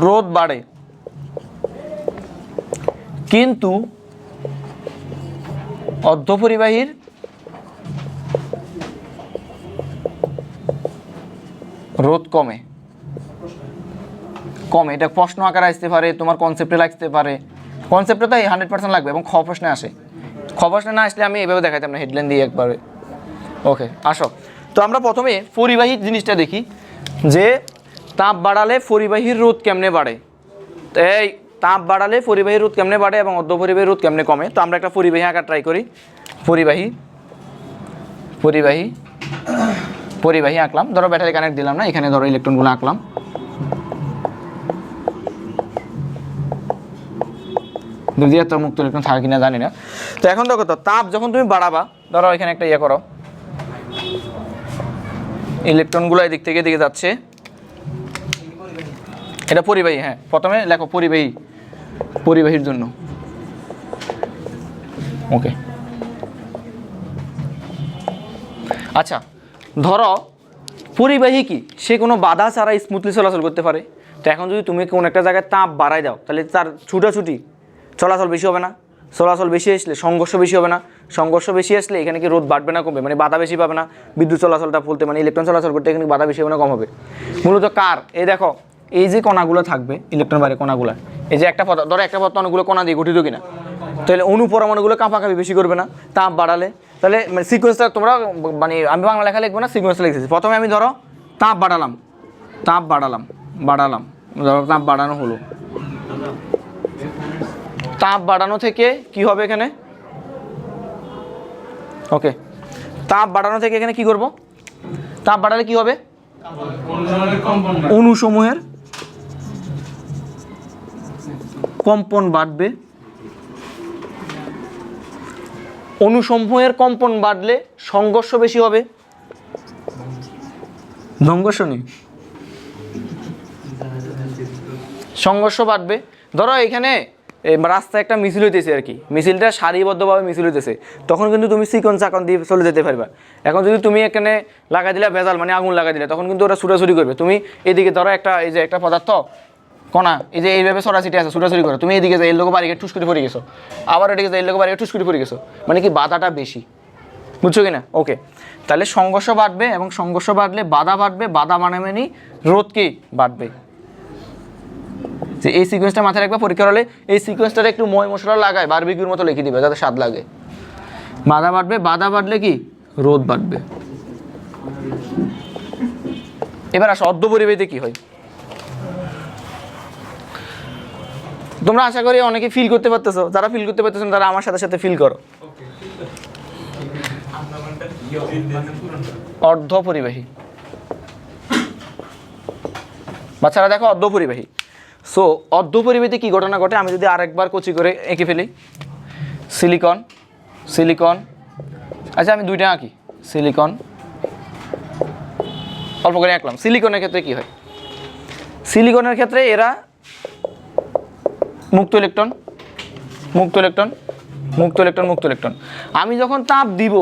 রোধ বাড়ে, কিন্তু অর্ধপরিবাহীর রোধ কমে। এটা প্রশ্ন আকারে আসতে পারে, তোমার কনসেপ্টে লাগতে পারে। কনসেপ্টে তো 100% লাগবে এবং খ প্রশ্নে আসে। খ প্রশ্নে না আসলে আমি এভাবে দেখাইতাম না, হেডলাইন দিয়ে একবারে। ওকে, আসো। তো আমরা প্রথমে পরিবাহী জিনিসটা দেখি, যে তাপ বাড়ালে পরিবাহীর রোধ কেমনে বাড়ে। এই তাপ বাড়ালে পরিবাহীর রোধ কেমনে বাড়ে এবং অর্ধপরিবাহীর রোধ কেমনে কমে। তো আমরা একটা পরিবাহী আঁকা ট্রাই করি। পরিবাহী আঁকলাম। ধরো ব্যাটারি কানেক্ট দিলাম না, এখানে ধরো ইলেকট্রনগুলো আঁকলাম। যদি এত মুক্ত ইলেকট্রন থাকে কিনা জানি না। তো এখন দেখো, তো তাপ যখন তুমি বাড়াবা, ধরো এখানে একটা করো, ইলেকট্রনগুলো এদিক থেকে এদিকে যাচ্ছে, এটা পরিবাহী। হ্যাঁ, প্রথমে লেখো পরিবাহীর জন্য। ওকে, আচ্ছা, ধরো পরিবাহী কি সে কোনো বাধা ছাড়া স্মুথলি চলাচল করতে পারে। তো এখন যদি তুমি কোন একটা জায়গায় তাপ বাড়াই দাও, তাহলে তার ছুটাছুটি চলাচল বেশি হবে না? চলাচল বেশি আসলে সংঘর্ষ বেশি হবে না? সংঘর্ষ বেশি আসলে এখানে কি রোধ বাড়বে না কমবে? মানে বাধা বেশি পাবে না? বিদ্যুৎ চলাচলটা বলতে মানে ইলেকট্রন চলাচল করতে এখানে বাধা বেশি হবে না কম হবে? মূলত কার, এই দেখো, এই যে কণাগুলো থাকবে ইলেকট্রন বাইরে কণাগুলো, এই যে একটা পদার্থ, ধরো একটা পদার্থ অনেকগুলো কণা দিয়ে গঠিত কিনা, তাহলে অনুপরমাণুগুলো কাঁপাকাঁপি বেশি করবে না তাপ বাড়ালে? তাহলে সিকোয়েন্সটা তোমরা, মানে আমি বাংলা লেখা লিখবো না, সিকোয়েন্সটা লিখেছি। প্রথমে আমি ধরো তাপ বাড়ালাম, ধরো তাপ বাড়ানো হলো। তাপ বাড়ানো থেকে কি হবে এখানে? ওকে, তাপ বাড়ানো থেকে এখানে কি করব? তাপ বাড়ালে কি হবে? অণুসমূহের কম্পন বাড়বে। অণুসমূহের কম্পন বাড়লে সংঘর্ষ বেশি হবে, সংঘর্ষ নেই, সংঘর্ষ বাড়বে। ধরো এখানে রাস্তায় একটা মিছিল হইতেছে আর কি, মিছিলটা সারিবদ্ধভাবে মিছিল হইতেছে, তখন কিন্তু তুমি সিকোয়েন্স আকাউন্ট দিয়ে চলে যেতে পারবা। এখন যদি তুমি এখানে লাগাই দিলে ভেজাল মানে আগুন লাগাই দিলে, তখন কিন্তু ওরা ছুটাছুটি করবে। তুমি এদিকে ধরো একটা এই যে একটা পদার্থ কণা এই যে এইভাবে ছড়াছিটি আছে ছুটাছুটি করে, তুমি এদিকে যাই এর লোক বাড়িকে ঠুস করে পড়ে গেছো, আবার এদিকে যাই এর লোক বাড়িকে ঠুস করে পড়ে গেছো, মানে কি বাধাটা বেশি, বুঝছো কি না? ওকে, তাহলে সংঘর্ষ বাড়বে এবং সংঘর্ষ বাড়লে বাধা বাড়বে, বাধা মানে রোধ কি বাড়বে। যে এই সিকোয়েন্সটা মাথায় রাখবে, পরীক্ষার হলে এই সিকোয়েন্সটা একটু ময় মশলা লাগায় বারবিকিউর মতো লিখে দিবে যাতে স্বাদ লাগে। বাধা বাড়বে, বাধা বাড়লে কি রোধ বাড়বে। এবার আসো অর্ধপরিবাহীতে কি হয়। তোমরা আশা করি অনেকে ফিল করতে পারতেছো, যারা ফিল করতে পারতেছো তারা আমার সাথে সাথে ফিল করো। অর্ধপরিবাহী বাচ্চারা দেখো, অর্ধপরিবাহী। সো অর্ধপরিবাহীতে কি ঘটনা ঘটে আমি যদি আরেকবার কচি করে এঁকে ফেলি, সিলিকন সিলিকন, আচ্ছা আমি দুইটা আঁকি, সিলিকন অল্প করে আঁকলাম। সিলিকনের ক্ষেত্রে কি হয়, সিলিকনের ক্ষেত্রে এরা মুক্ত ইলেকট্রন মুক্ত ইলেকট্রন মুক্ত ইলেকট্রন মুক্ত ইলেকট্রন। আমি যখন তাপ দিব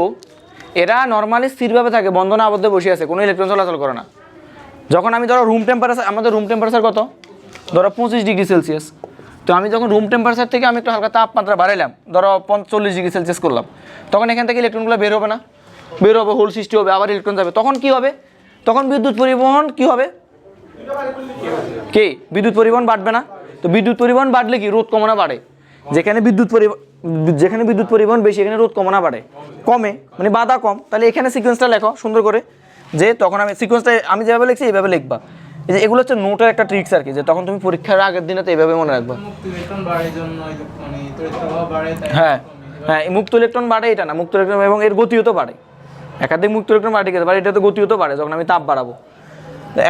এরা নর্মালি স্থিরভাবে থাকে, বন্ধনে আবদ্ধ বসে আছে, কোনো ইলেকট্রন চলাচল করে না। যখন আমি ধরো রুম টেম্পারেচার, আমাদের রুম টেম্পারেচার কত, ধরো 25 ডিগ্রি সেলসিয়াস, তো আমি যখন রুম টেম্পারেচার থেকে আমি একটু হালকা তাপমাত্রা বাড়াইলাম, ধরো 40 ডিগ্রি সেলসিয়াস করলাম, তখন এখান থেকে ইলেকট্রনগুলো বের হবে না, বের হবে, হোল সৃষ্টি হবে, আবার ইলেকট্রন যাবে, তখন কি হবে, তখন বিদ্যুৎ পরিবহন কি হবে, কি বিদ্যুৎ পরিবহন বাড়বে না। তো বিদ্যুৎ পরিবহন বাড়লে কি রোধ কমনা বাড়ে, যেখানে বিদ্যুৎ পরিবহন বেশি এখানে রোধ কমনা বাড়ে, কমে মানে বাধা কম। তাহলে এখানে সিকোয়েন্সটা লেখো সুন্দর করে, যে তখন আমি সিকোয়েন্সটা আমি যেভাবে লিখছি এইভাবে লিখবা। এই যে এগুলো হচ্ছে নোটের একটা ট্রিক্স আর কি, যে তখন তুমি পরীক্ষার আগের দিনে তো এইভাবে মনে রাখবা। হ্যাঁ হ্যাঁ, মুক্ত ইলেকট্রন বাড়ে এটা না, মুক্ত ইলেকট্রন এবং এর গতিও তো বাড়ে, একাধিক মুক্ত ইলেকট্রন বাড়ে গেতে পারে, এটা তো গতিও তো বাড়ে যখন আমি তাপ বাড়াবো।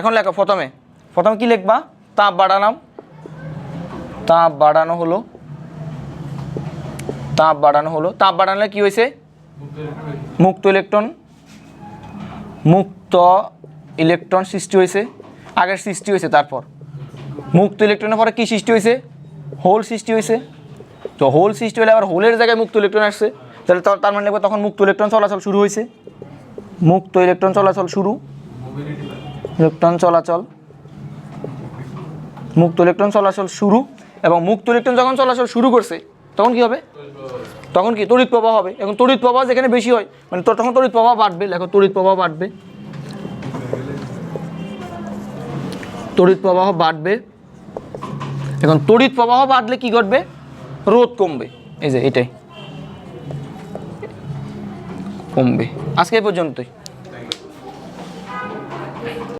এখন লেখো প্রথমে কি লিখবা, তাপ বাড়ালাম, তাপ বাড়ানো হলো, তাপ বাড়ালে কি হয়েছে, মুক্ত ইলেকট্রন সৃষ্টি হয়েছে, আগের সৃষ্টি হয়েছে, তারপর মুক্ত ইলেকট্রনের পরে কি সৃষ্টি হয়েছে, হোল সৃষ্টি হয়েছে। তো হোল সৃষ্টি হলে আবার হোলের জায়গায় মুক্ত ইলেকট্রন আসছে, তাহলে তার মানে লিখবো তখন মুক্ত ইলেকট্রন চলাচল শুরু হয়েছে, মুক্ত ইলেকট্রন চলাচল শুরু, মুক্ত ইলেকট্রন চলাচল শুরু। এবং মুক্ত ইলেকট্রন যখন চলাচল শুরু করছে তখন কি হবে, তখন কি তড়িৎ প্রবাহ হবে। এখন তড়িৎ প্রবাহ যেখানে বেশি হয় মানে তখন তড়িৎ প্রবাহ বাড়বে, লেখো তড়িৎ প্রবাহ বাড়বে, তড়িৎ প্রবাহ বাড়বে। এখন তড়িৎ প্রবাহ বাড়লে কি ঘটবে, রোধ কমবে, এই যে এটাই কমবে। আজকে এই পর্যন্তই।